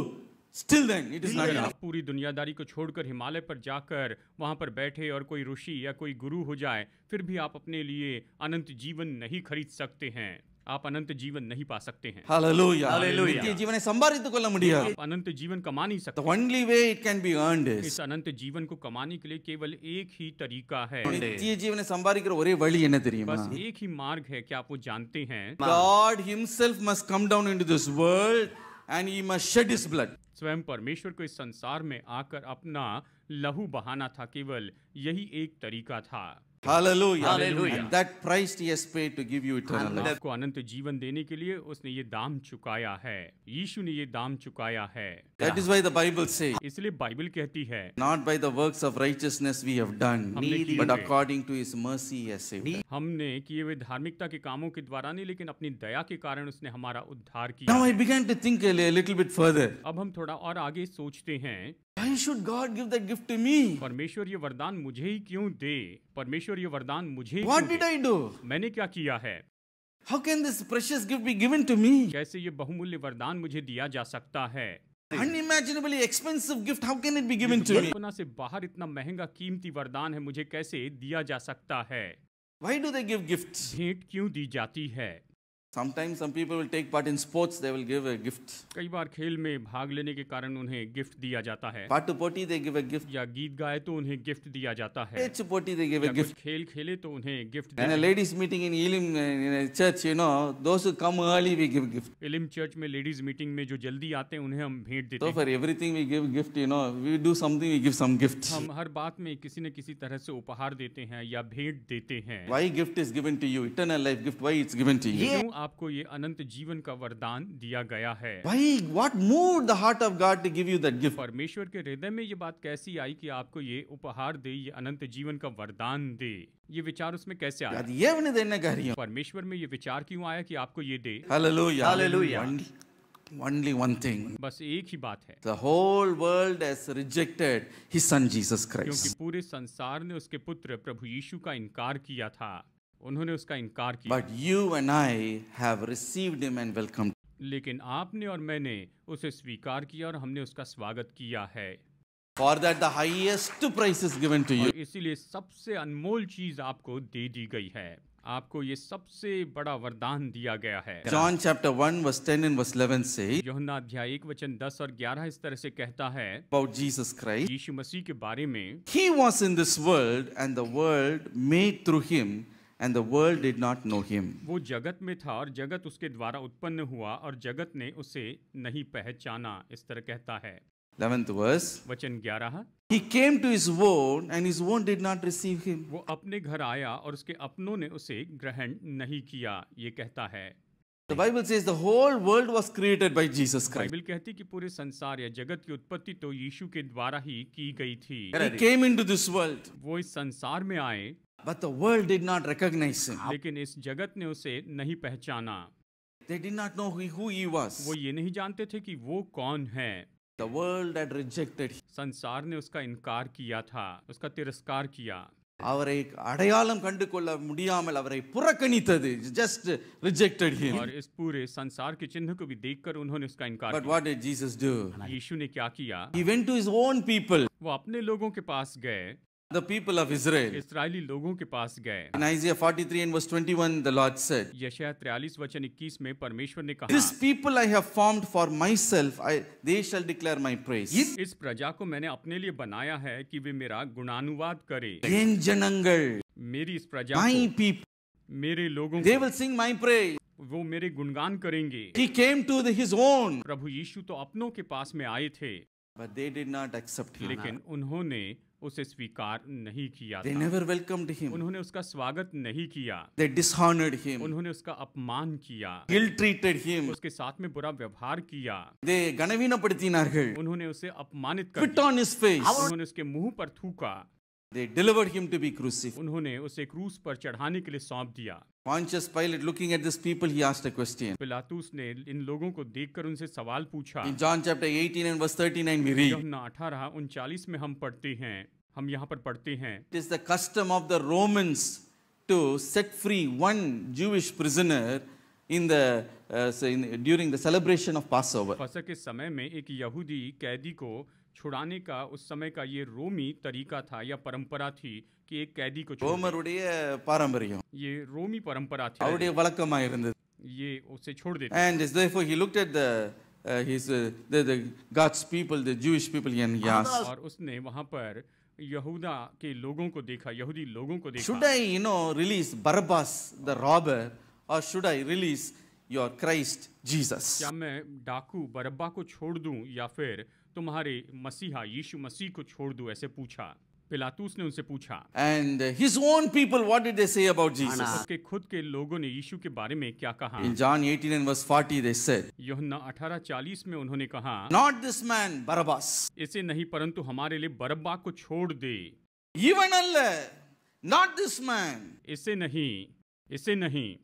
S1: still then it is not
S2: अगर
S1: enough.
S2: आप पूरी दुनियादारी को छोड़कर हिमालय पर जाकर वहां पर बैठे और कोई ऋषि या कोई गुरु हो जाए, फिर भी आप अपने लिए अनंत जीवन नहीं खरीद सकते हैं। आप अनंत जीवन नहीं पा सकते हैं।
S1: Hallelujah.
S2: Hallelujah.
S1: नित्य जीवन संपादितुकोल्ल मुडियादु.
S2: आप अनंत जीवन कमा नहीं
S1: The
S2: सकते।
S1: only way it can be earned is
S2: इस अनंत जीवन को कमाने के लिए केवल एक ही तरीका है,
S1: நித்திய ஜீவனை சம்பாதிக்கிற ஒரே வழி என்ன தெரியுமா?
S2: बस एक ही मार्ग है। क्या आप वो जानते हैं?
S1: God himself must come down into this world and he must shed his blood.
S2: स्वयं परमेश्वर को इस संसार में आकर अपना लहू बहाना था। केवल यही एक तरीका था।
S1: Hallelujah.
S3: Hallelujah.
S1: And that price he has paid to give you eternal life.
S2: आपको अनंत जीवन देने के लिए उसने ये दाम चुकाया है। यीशु ने ये दाम चुकाया है।
S1: That is why the Bible says,
S2: इसलिए बाइबल कहती है,
S1: not by the works of righteousness we have done,
S2: हमने किए
S1: but
S2: हुए-
S1: according to his mercy he has saved us.
S2: हमने किए हुए धार्मिकता के कामों के द्वारा नहीं, लेकिन अपनी दया के कारण उसने हमारा उद्धार
S1: Now
S2: किया
S1: I
S2: है।
S1: began to think a little bit further.
S2: अब हम थोड़ा और आगे सोचते हैं,
S1: Why should God give that gift to me?
S2: परमेश्वर ये वरदान मुझे ही क्यों दे? परमेश्वर ये वरदान मुझे ही
S1: What
S2: क्यों
S1: did
S2: दे?
S1: I do?
S2: मैंने क्या किया है?
S1: How can this precious gift be given to me?
S2: कैसे ये बहुमूल्य वरदान मुझे दिया जा सकता है?
S1: Unimaginably expensive gift, how can it be given to me?
S2: कल्पना से बाहर इतना महंगा कीमती वरदान है, मुझे कैसे दिया जा सकता है?
S1: Why do they give gifts?
S2: भेंट क्यों दी जाती है?
S1: Sometimes some people will take part in sports, they will give a gift.
S2: कई बार खेल में भाग लेने के कारण उन्हें गिफ्ट दिया जाता है,
S1: Patu poti, they give a gift.
S2: या गीत गाए तो उन्हें गिफ्ट दिया जाता है,
S1: Pechu poti, they give a
S2: या कुछ
S1: gift.
S2: खेल खेले तो उन्हें गिफ्ट
S1: And a
S2: दिया।
S1: ladies meeting in Elim, in a church, those who come early, we give gift.
S2: इलिम चर्च में लेडीज मीटिंग में जो जल्दी आते हैं उन्हें हम भेंट देते
S1: So
S2: हैं।
S1: for everything we give gift, we do something, we give some gift.
S2: हम हर बात में किसी न किसी तरह से उपहार देते हैं या भेंट देते हैं।
S1: Why gift is given to you? Eternal life gift, why it's given to you?
S2: क्यों आपको ये अनंत जीवन का वरदान दिया गया है?
S1: Why? What moved the heart of God to give you that gift?
S2: परमेश्वर के हृदय में ये बात कैसी आई कि आपको ये उपहार दे, ये अनंत जीवन का वरदान दे? ये विचार उसमें कैसे आया?
S1: அது ஏவனது என்ன காரியம்?
S2: परमेश्वर में ये विचार क्यों आया कि आपको ये दे?
S1: Hallelujah.
S3: Hallelujah.
S1: Only one thing.
S2: बस एक ही बात है,
S1: The whole world has rejected his son Jesus
S2: क्योंकि
S1: Christ.
S2: पूरे संसार ने उसके पुत्र प्रभु यीशु का इनकार किया था। उन्होंने उसका इनकार किया,
S1: But you and I have received him and welcomed.
S2: लेकिन आपने और मैंने उसे स्वीकार किया और हमने उसका स्वागत किया है।
S1: For that the highest price is given to you.
S2: और इसीलिए सबसे अनमोल चीज आपको दे दी गई है। आपको ये सबसे बड़ा वरदान दिया गया है।
S1: John chapter 1 verse 10 and verse 11 say
S2: यूहन्ना अध्याय 1 वचन 10 और 11 इस तरह से कहता है
S1: about Jesus Christ.
S2: यीशु मसीह के बारे में,
S1: He was in this world and the world made through him and the world did not know him.
S2: वो जगत में था और जगत उसके द्वारा उत्पन्न हुआ और जगत ने उसे नहीं पहचाना। इस तरह कहता है
S1: 11th verse.
S2: वचन 11,
S1: He came to his own and his own did not receive him.
S2: वो अपने घर आया और उसके अपनों ने उसे ग्रहण नहीं किया। ये कहता है,
S1: The Bible says the whole world was created by Jesus Christ.
S2: Bible कहती कि पूरे संसार या जगत की उत्पत्ति तो यीशु के द्वारा ही की गई थी।
S1: He came into this world,
S2: वो इस संसार में आए,
S1: but the world did not recognize him.
S2: लेकिन इस जगत ने उसे नहीं पहचाना।
S1: They did not know who he was.
S2: वो ये नहीं जानते थे कि वो कौन है।
S1: The world had rejected him.
S2: संसार ने उसका इनकार किया था, उसका तिरस्कार किया।
S1: அவரை அடையாளம் கண்டு கொள்ள முடியாமல் அவரை புறக்கணித்தது, just rejected him.
S2: और इस पूरे संसार के चिन्ह को भी देखकर उन्होंने उसका इनकार
S1: But
S2: किया।
S1: what did Jesus do?
S2: यीशु ने क्या किया?
S1: He went to his own people,
S2: वो अपने लोगों के पास गए,
S1: the people of Israel.
S2: इस्राएली लोगों के पास गए।
S1: In Isaiah 43 and verse 21, the Lord said,
S2: यशायाह 43 वचन 21 में परमेश्वर ने कहा,
S1: This people I have formed for myself, they shall declare my praise.
S2: इस प्रजा को मैंने अपने लिए बनाया है कि वे मेरा गुणानुवाद करे।
S1: என் ஜனங்கள்,
S2: मेरी इस प्रजा
S1: my
S2: को,
S1: people,
S2: मेरे लोगों
S1: they
S2: को,
S1: will sing my praise.
S2: वो मेरे गुणगान करेंगे।
S1: He came to his own,
S2: प्रभु यीशु तो अपनों के पास में आए थे,
S1: but they did not accept him.
S2: लेकिन उन्होंने उसे स्वीकार नहीं किया
S1: They
S2: था।
S1: never welcomed him.
S2: उन्होंने उसका स्वागत नहीं किया,
S1: They dishonored him.
S2: उन्होंने उसका अपमान किया,
S1: Ill-treated him.
S2: उसके साथ में बुरा व्यवहार किया,
S1: They கனவீனப்படுத்தினார்கள்.
S2: उन्होंने उसे अपमानित कर
S1: Spit
S2: दिया,
S1: on his face.
S2: उन्होंने उसके मुंह पर थूका,
S1: They delivered him to be crucified.
S2: उन्होंने उसे क्रूस पर चढ़ाने के लिए सौंप दिया।
S1: Pontius Pilate, looking at these people, he asked a question.
S2: पिलातुस ने इन लोगों को देखकर उनसे सवाल पूछा।
S1: In John chapter 18 and verse 39 we read,
S2: यूहन्ना 18:39 में हम पढ़ते हैं, हम यहाँ पर पढ़ते हैं,
S1: it is the custom of the Romans to set free one Jewish prisoner during the celebration of Passover.
S2: फसह के समय में एक यहूदी कैदी को छुड़ाने का उस समय का ये रोमी तरीका था या परंपरा थी कि एक कैदी को छोड़ दें।
S1: ரோமருடைய பாரம்பரியம்
S2: ये रोमी परंपरा थी,
S1: அவருடைய வழக்கமாக இருந்தது.
S2: ये उसे छोड़ देते।
S1: And therefore he looked at the God's people, the Jewish people, and he asked,
S2: और उसने वहाँ पर यहूदा के लोगों को देखा, यहूदी लोगों को
S1: should
S2: देखा,
S1: I release Barabbas the robber, or should I release your Christ Jesus?
S2: क्या मैं डाकू बरब्बा को छोड़ दूं या फिर तुम्हारे मसीहा यीशु मसीह को छोड़ दूं, ऐसे पूछा। पिलातुस ने उनसे पूछा।
S1: And his own people, what did they say about Jesus?
S2: उसके खुद के लोगों ने यीशु के बारे में क्या कहा?
S1: In John 18 and verse 40 they said,
S2: यूहन्ना 18:40 में उन्होंने कहा,
S1: not this man Barabbas,
S2: इसे नहीं परंतु हमारे लिए बरब्बा को छोड़ दे।
S1: even அல்ல, not this man,
S2: इसे नहीं,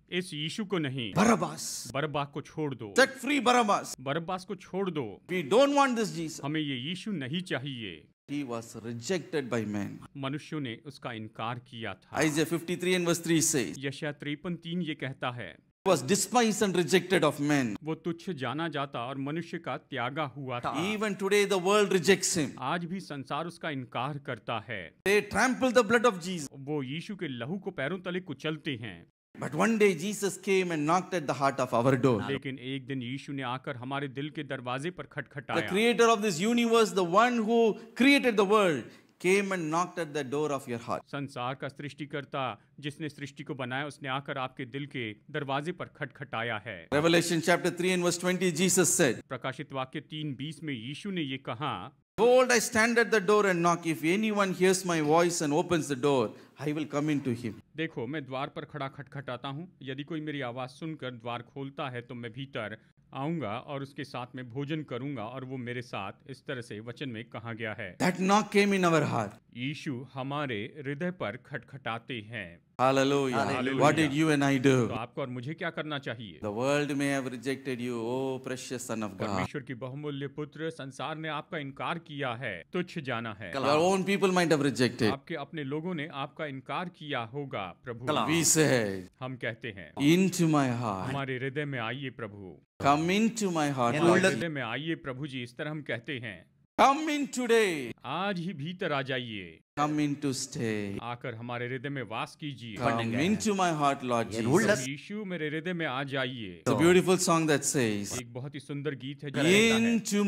S2: इस यीशु को नहीं,
S1: Barabbas,
S2: बरब्बा को छोड़ दो,
S1: set free Barabbas.
S2: बरब्बास को छोड़ दो,
S1: We don't want this Jesus.
S2: हमें ये यीशु नहीं चाहिए।
S1: He was rejected by men.
S2: मनुष्यों ने उसका इनकार किया था।
S1: Isaiah 53 and verse 3 says,
S2: यशायाह 53:3 ये कहता है,
S1: he was despised and rejected of men.
S2: वो तुच्छ जाना जाता और मनुष्य का त्यागा हुआ था।
S1: Even today the world rejects him.
S2: आज भी संसार उसका इनकार करता है।
S1: They trample the blood of Jesus.
S2: वो यीशु के लहू को पैरों तले कुचलते हैं।
S1: But one day Jesus came and knocked at the heart of our door.
S2: लेकिन एक दिन यीशु ने आकर हमारे दिल के दरवाजे पर
S1: The
S2: खटखटाया।
S1: creator of this universe, the one who created the world, came and knocked at the door of your heart.
S2: संसार का सृष्टिकर्ता जिसने सृष्टि को बनाया, उसने आकर आपके दिल के दरवाजे पर खटखटाया है।
S1: Revelation chapter 3 and verse 20, Jesus said,
S2: प्रकाशित वाक्य 3:20 में यीशु ने ये कहा,
S1: behold, I stand at the door and knock. If anyone hears my voice and opens the door, I will come into him.
S2: देखो मैं द्वार पर खड़ा खटखटाता हूँ, यदि कोई मेरी आवाज सुनकर द्वार खोलता है तो मैं भीतर आऊंगा और उसके साथ में भोजन करूंगा और वो मेरे साथ। इस तरह से वचन में कहा गया है।
S1: That knock came in our heart.
S2: यीशु हमारे हृदय पर खटखटाते हैं।
S1: Hallelujah.
S2: Hallelujah.
S1: What did you and I
S2: तो
S1: do?
S2: आपको और मुझे क्या करना चाहिए?
S1: The world may have rejected you, oh precious Son of God.
S2: परमेश्वर की बहुमूल्य पुत्र, संसार ने आपका इनकार किया है, तुच्छ जाना है।
S1: Your own people might have rejected.
S2: आपके अपने लोगों ने आपका इनकार किया होगा। प्रभु,
S1: We say,
S2: हम कहते हैं,
S1: into my heart.
S2: हमारे हृदय में आइए प्रभु,
S1: Come into my heart.
S2: हमारे
S1: Lord.
S2: हृदय में आइए प्रभु जी। इस तरह हम कहते हैं,
S1: Come in today.
S2: आज ही भीतर आ जाइए,
S1: Come in to stay.
S2: आकर हमारे हृदय में वास कीजिए।
S1: Come into my heart, Lord Jesus.
S2: यीशु मेरे हृदय में आ जाइए।
S1: It's a beautiful song that says,
S2: एक बहुत ही सुंदर गीत है जो कहता है,
S1: into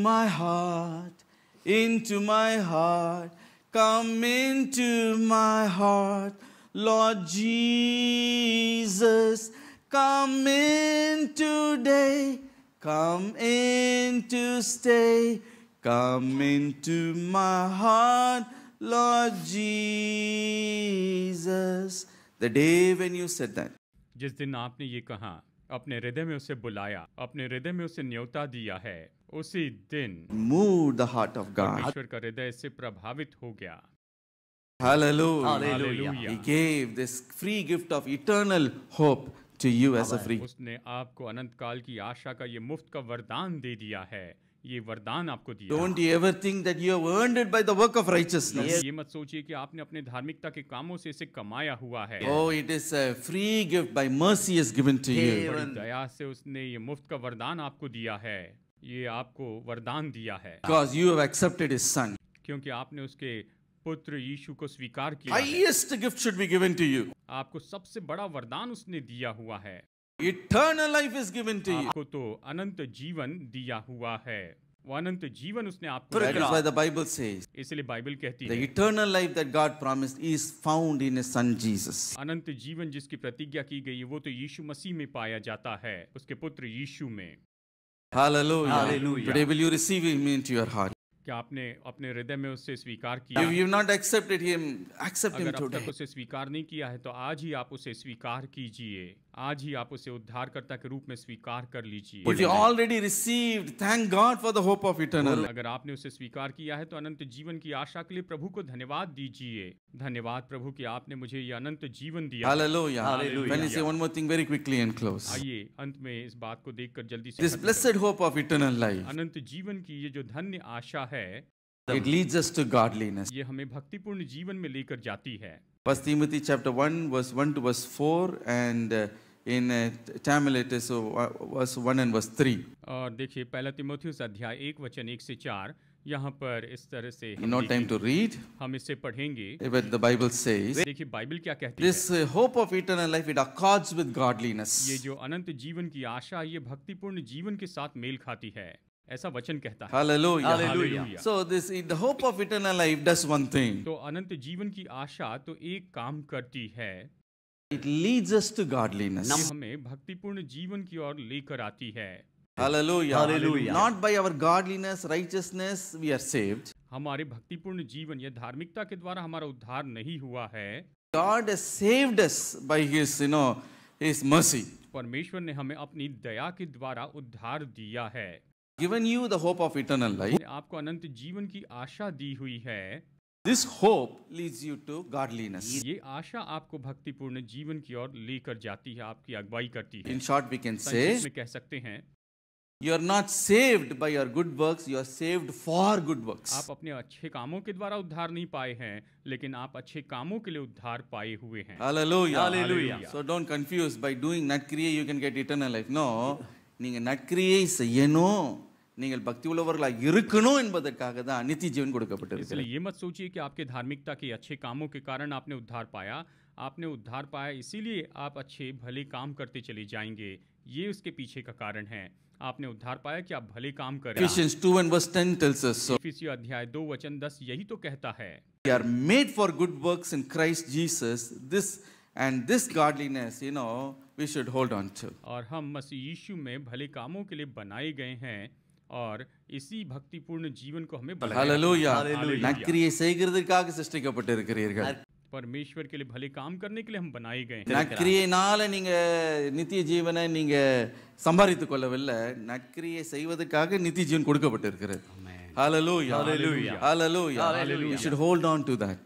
S1: my heart, come into my heart, Lord Jesus, come in today, come in to stay, come into my heart, Lord Jesus. The day when you said that,
S2: जिस दिन आपने ये कहा, अपने हृदय में उसे बुलाया, अपने हृदय में उसे न्योता दिया है, उसी दिन
S1: moved the heart of God.
S2: परमेश्वर का हृदय इससे प्रभावित हो गया।
S1: Hallelujah.
S2: Hallelujah.
S1: He gave this free gift of eternal hope to you as a free.
S2: उसने आपको अनंत काल की आशा का ये मुफ्त का वरदान दे दिया है। ये वरदान आपको दिया।
S1: Don't you ever think that you have earned it by the work of righteousness.
S2: ये मत सोचिए कि आपने अपने धार्मिकता के कामों से इसे कमाया हुआ है।
S1: Oh, it is a free gift by mercy is given to you.
S2: बड़ी दया से उसने ये मुफ्त का वरदान आपको दिया है। ये आपको वरदान दिया है
S1: Because you have accepted his son.
S2: क्योंकि आपने उसके पुत्र यीशु को स्वीकार किया है।
S1: Highest gift should be given to you.
S2: आपको सबसे बड़ा वरदान उसने दिया हुआ है।
S1: Eternal life is given to you.
S2: आपको तो अनंत जीवन दिया हुआ है। वो अनंत जीवन उसने आपको
S1: That is
S2: दिया।
S1: why the Bible says
S2: इसलिए बाइबल कहती
S1: the
S2: है,
S1: eternal life that God promised is found in his son Jesus.
S2: अनंत जीवन जिसकी प्रतिज्ञा की गई है वो तो यीशु मसीह में पाया जाता है, उसके पुत्र यीशु में।
S1: Hallelujah.
S2: Hallelujah.
S1: Today will you receive him into your heart?
S2: क्या आपने अपने हृदय में उससे स्वीकार किया?
S1: If you've not accepted him, accept him
S2: अगर अब
S1: today.
S2: तक उसे स्वीकार नहीं किया है तो आज ही आप उसे स्वीकार कीजिए। आज ही आप उसे उद्धारकर्ता के रूप में स्वीकार कर लीजिए।
S1: If you already received, thank God for the hope of eternal life.
S2: अगर आपने उसे स्वीकार किया है तो अनंत जीवन की आशा के लिए प्रभु को धन्यवाद दीजिए। धन्यवाद प्रभु कि आपने मुझे ये अनंत जीवन दिया।
S1: Hallelujah.
S2: Hallelujah.
S1: When I say one more thing very quickly and close.
S2: आइए अंत में इस बात को देखकर जल्दी से
S1: This
S2: खत्म
S1: blessed hope of eternal life,
S2: करें। अनंत जीवन की ये जो धन्य आशा है,
S1: it leads us to godliness.
S2: ये हमें भक्तिपूर्ण जीवन में लेकर जाती है।
S1: 1 Timothy chapter 1 verse 1 to verse 4 and in Tamil it is verse 1 and verse 3.
S2: और देखिए पहला तीमुथियुस अध्याय 1 वचन 1 से 4 यहाँ पर इस तरह से
S1: No time to read,
S2: हम इसे पढ़ेंगे।
S1: but the Bible says,
S2: देखिए बाइबल क्या कहती है।
S1: this hope of eternal life, it accords with godliness.
S2: ये जो अनंत जीवन की आशा ये भक्तिपूर्ण जीवन के साथ मेल खाती है, ऐसा वचन कहता है।
S1: Hallelujah.
S2: Hallelujah.
S1: So the hope of eternal life does one thing.
S2: तो अनंत जीवन की आशा तो एक काम करती है,
S1: It leads us to godliness.
S2: ये हमें भक्तिपूर्ण जीवन की ओर लेकर आती है।
S1: Hallelujah.
S3: Hallelujah.
S1: Not by our godliness, righteousness, we are saved.
S2: हमारे भक्तिपूर्ण जीवन या धार्मिकता के द्वारा हमारा उद्धार नहीं हुआ है।
S1: God has saved us by His, His mercy.
S2: परमेश्वर ने हमें अपनी दया के द्वारा उद्धार दिया है।
S1: Given you the hope of eternal life.
S2: आपको अनंत जीवन की आशा दी हुई है।
S1: This hope leads you to godliness.
S2: ये आशा आपको भक्तिपूर्ण जीवन की ओर लेकर जाती है, आपकी अगुवाई करती है।
S1: In short, we can say,
S2: संक्षिप्त में कह सकते हैं,
S1: you are not saved by your good works, you are saved for good works.
S2: आप अपने अच्छे कामों के द्वारा उद्धार नहीं पाए हैं, लेकिन आप अच्छे कामों के लिए उद्धार पाए हुए हैं।
S1: Hallelujah.
S3: Hallelujah.
S1: So don't confuse by doing natkriya you can get eternal life. No, நீங்க நற்கிரியை செய்யணும், நீங்கள் பக்தி உள்ளவர்களாக இருக்கணும் என்பதற்காக தான் நித்திய ஜீவன் கொடுக்கப்பட்டிருக்கிறது.
S2: इसलिए ये मत सोचिए कि आपके धार्मिकता के अच्छे कामों के कारण आपने उद्धार पाया। आपने उद्धार पाया इसीलिए आप अच्छे भले काम करते चले जाएंगे, ये उसके पीछे का कारण है। आपने उद्धार पाया कि आप भले काम करें।
S1: Ephesians 2 and verse 10 tells us so.
S2: इफिसियों अध्याय 2 वचन 10 यही तो कहता है।
S1: We are made for good works in Christ Jesus. This godliness, we should hold on to.
S2: और हम मसीह यीशु में भले कामों के लिए बनाए गए हैं और इसी भक्तिपूर्ण जीवन को हमें बनाया।
S1: Hallelujah.
S2: Hallelujah.
S1: நற்கிரியை செய்கிறதற்காக சிருஷ்டிக்கப்பட்டிருக்கிறீர்கள்.
S2: परमेश्वर के लिए भले काम करने के लिए हम बनाए गए हैं।
S1: நற்கிரியினால நீங்க நித்திய ஜீவனை நீங்க சம்பாதித்துக் கொள்ளவில்லை, நற்கிரியை செய்வதற்காக நித்திய ஜீவன் கொடுக்கப்பட்டிருக்கிறது. Hallelujah.
S3: Hallelujah.
S1: Hallelujah.
S3: Hallelujah.
S1: You should hold on to that.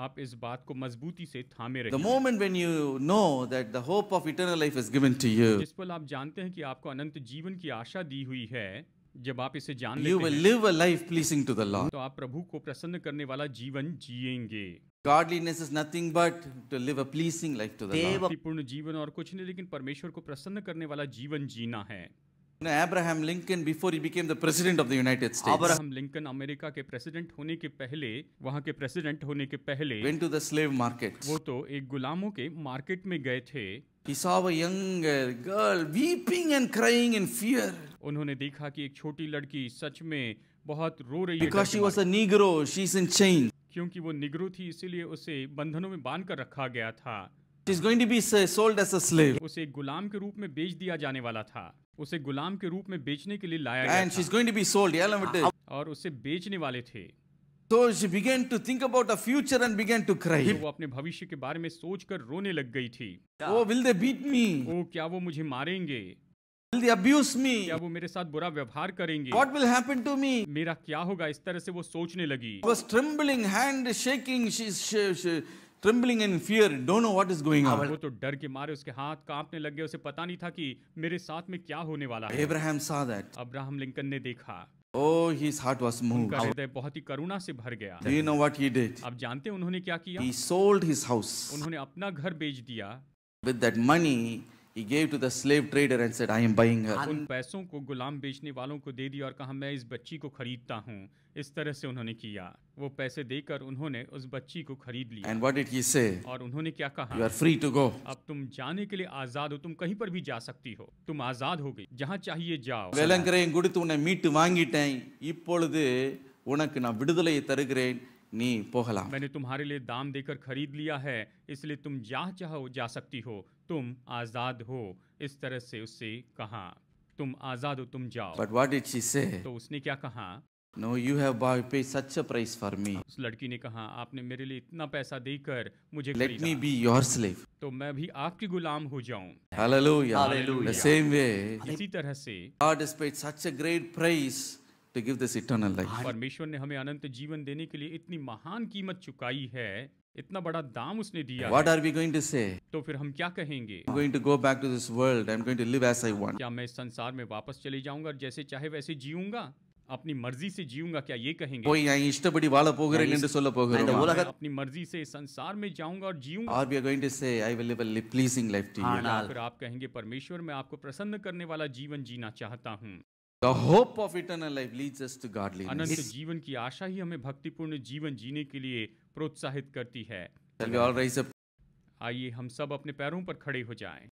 S2: आप इस बात को मजबूती से थामे
S1: The
S2: रहिए।
S1: moment when you know that the hope of eternal life is given to you,
S2: जिस पल आप जानते हैं कि आपको अनंत जीवन की आशा दी हुई है, जब आप इसे जान
S1: you
S2: लेते
S1: will
S2: हैं
S1: live a life pleasing to the Lord.
S2: तो आप प्रभु को प्रसन्न करने वाला जीवन जिएंगे।
S1: Godliness is nothing but to live a pleasing life to the Lord.
S2: भक्तिपूर्ण जीवन और कुछ नहीं लेकिन परमेश्वर को प्रसन्न करने वाला जीवन जीना है।
S1: Abraham Lincoln, before he became the president of the United States,
S2: Abraham Lincoln America के प्रेसिडेंट होने के पहले, वहाँ के प्रेसिडेंट होने के पहले
S1: went to the slave market.
S2: वो तो एक गुलामों के मार्केट में गए थे।
S1: He saw a young girl weeping and crying in fear
S2: उन्होंने देखा कि एक छोटी लड़की सच में बहुत रो रही है डर
S1: because
S2: के
S1: she was
S2: मारे।
S1: a Negro. She's in chains.
S2: क्योंकि वो निग्रो थी इसीलिए उसे बंधनों में बांध कर रखा गया था।
S1: She's going to be sold as a slave.
S2: उसे एक गुलाम के रूप में बेच दिया जाने वाला था। उसे गुलाम के रूप में बेचने के लिए लाया गया
S1: And she's
S2: था
S1: going to be sold.
S2: और उसे बेचने वाले थे।
S1: So she began to think about her future and began to
S2: तो
S1: cry.
S2: वो अपने भविष्य के बारे में सोचकर रोने लग गई थी।
S1: Oh, will they beat me?
S2: ओ क्या वो मुझे मारेंगे?
S1: Will they abuse me?
S2: क्या वो मेरे साथ बुरा व्यवहार करेंगे?
S1: What will happen to me?
S2: मेरा क्या होगा? इस तरह से वो सोचने लगी।
S1: She was trembling, hand shaking. She's trembling in fear. Don't know what is going on.
S2: वो तो डर के मारे उसके हाथ कांपने लग गए। उसे पता नहीं था कि मेरे साथ में क्या होने वाला है।
S1: Abraham saw that.
S2: Abraham Lincoln ने देखा,
S1: Oh, his heart was moved.
S2: उनका हृदय बहुत ही करुणा से भर गया।
S1: Do you know what he did?
S2: आप जानते हैं उन्होंने क्या किया?
S1: He sold his house.
S2: उन्होंने अपना घर बेच दिया।
S1: With that money, he gave to the slave trader and said, I am buying her.
S2: उन पैसों को गुलाम बेचने वालों को दे दिया और कहा मैं इस बच्ची को खरीदता हूँ। इस तरह से उन्होंने किया। वो पैसे देकर उन्होंने उस बच्ची को खरीद लिया।
S1: And what did he say?
S2: और उन्होंने क्या कहा?
S1: You are free to go.
S2: अब तुम जाने के लिए आजाद हो, तुम कहीं पर भी जा सकती हो, तुम आजाद हो गई, जहाँ चाहिए जाओ।
S1: வேலங்கரையும் கொடுத்து உன்னை மீட்டு வாங்கிட்டேன், இப்பொழுது உனக்கு நான் விடுதலையை தருகிறேன், நீ போகலாம்.
S2: मैंने तुम्हारे लिए दाम देकर खरीद लिया है, इसलिए तुम जहाँ चाहो जा सकती हो, तुम आजाद हो। इस तरह से उससे कहा, तुम आजाद हो, तुम जाओ।
S1: But what did she say?
S2: तो उसने क्या कहा?
S1: No, you have paid such a price for me.
S2: उस लड़की ने कहा, आपने मेरे लिए इतना पैसा देकर मुझे
S1: Let me
S2: खरीदा,
S1: be your slave.
S2: तो मैं भी आपकी गुलाम हो जाऊं।
S1: Hallelujah.
S3: Hallelujah.
S1: The same way,
S2: इसी तरह से
S1: God has paid such a great price to give this eternal life.
S2: परमेश्वर ने हमें अनंत जीवन देने के लिए इतनी महान कीमत चुकाई है, इतना बड़ा दाम उसने दिया
S1: What
S2: है।
S1: are we going to say?
S2: तो फिर हम क्या कहेंगे?
S1: I'm going to go back to this world. I'm going to live as I want.
S2: क्या मैं इस संसार में वापस चले जाऊंगा और जैसे चाहे वैसे जीऊंगा, अपनी मर्जी से जीऊंगा, क्या ये कहेंगे?
S1: போய் நான் இஷ்டப்படி வாழ போகிறேன் என்று சொல்ல
S3: இந்த
S1: போகிறோம்.
S2: क्या
S3: உலக-
S2: मैं अपनी मर्जी से इस संसार में जाऊंगा और जीऊंगा?
S1: Or we are going to say, I will live a pleasing life to you.
S3: ஆனால்
S2: फिर आप कहेंगे, परमेश्वर मैं आपको प्रसन्न करने वाला जीवन जीना चाहता हूँ।
S1: The hope of eternal life leads us to
S2: Anant
S1: godliness.
S2: जीवन की आशा ही हमें भक्तिपूर्ण जीवन जीने के लिए प्रोत्साहित करती है।
S1: Shall we all rise up?
S2: आइए हम सब अपने पैरों पर खड़े हो जाएं।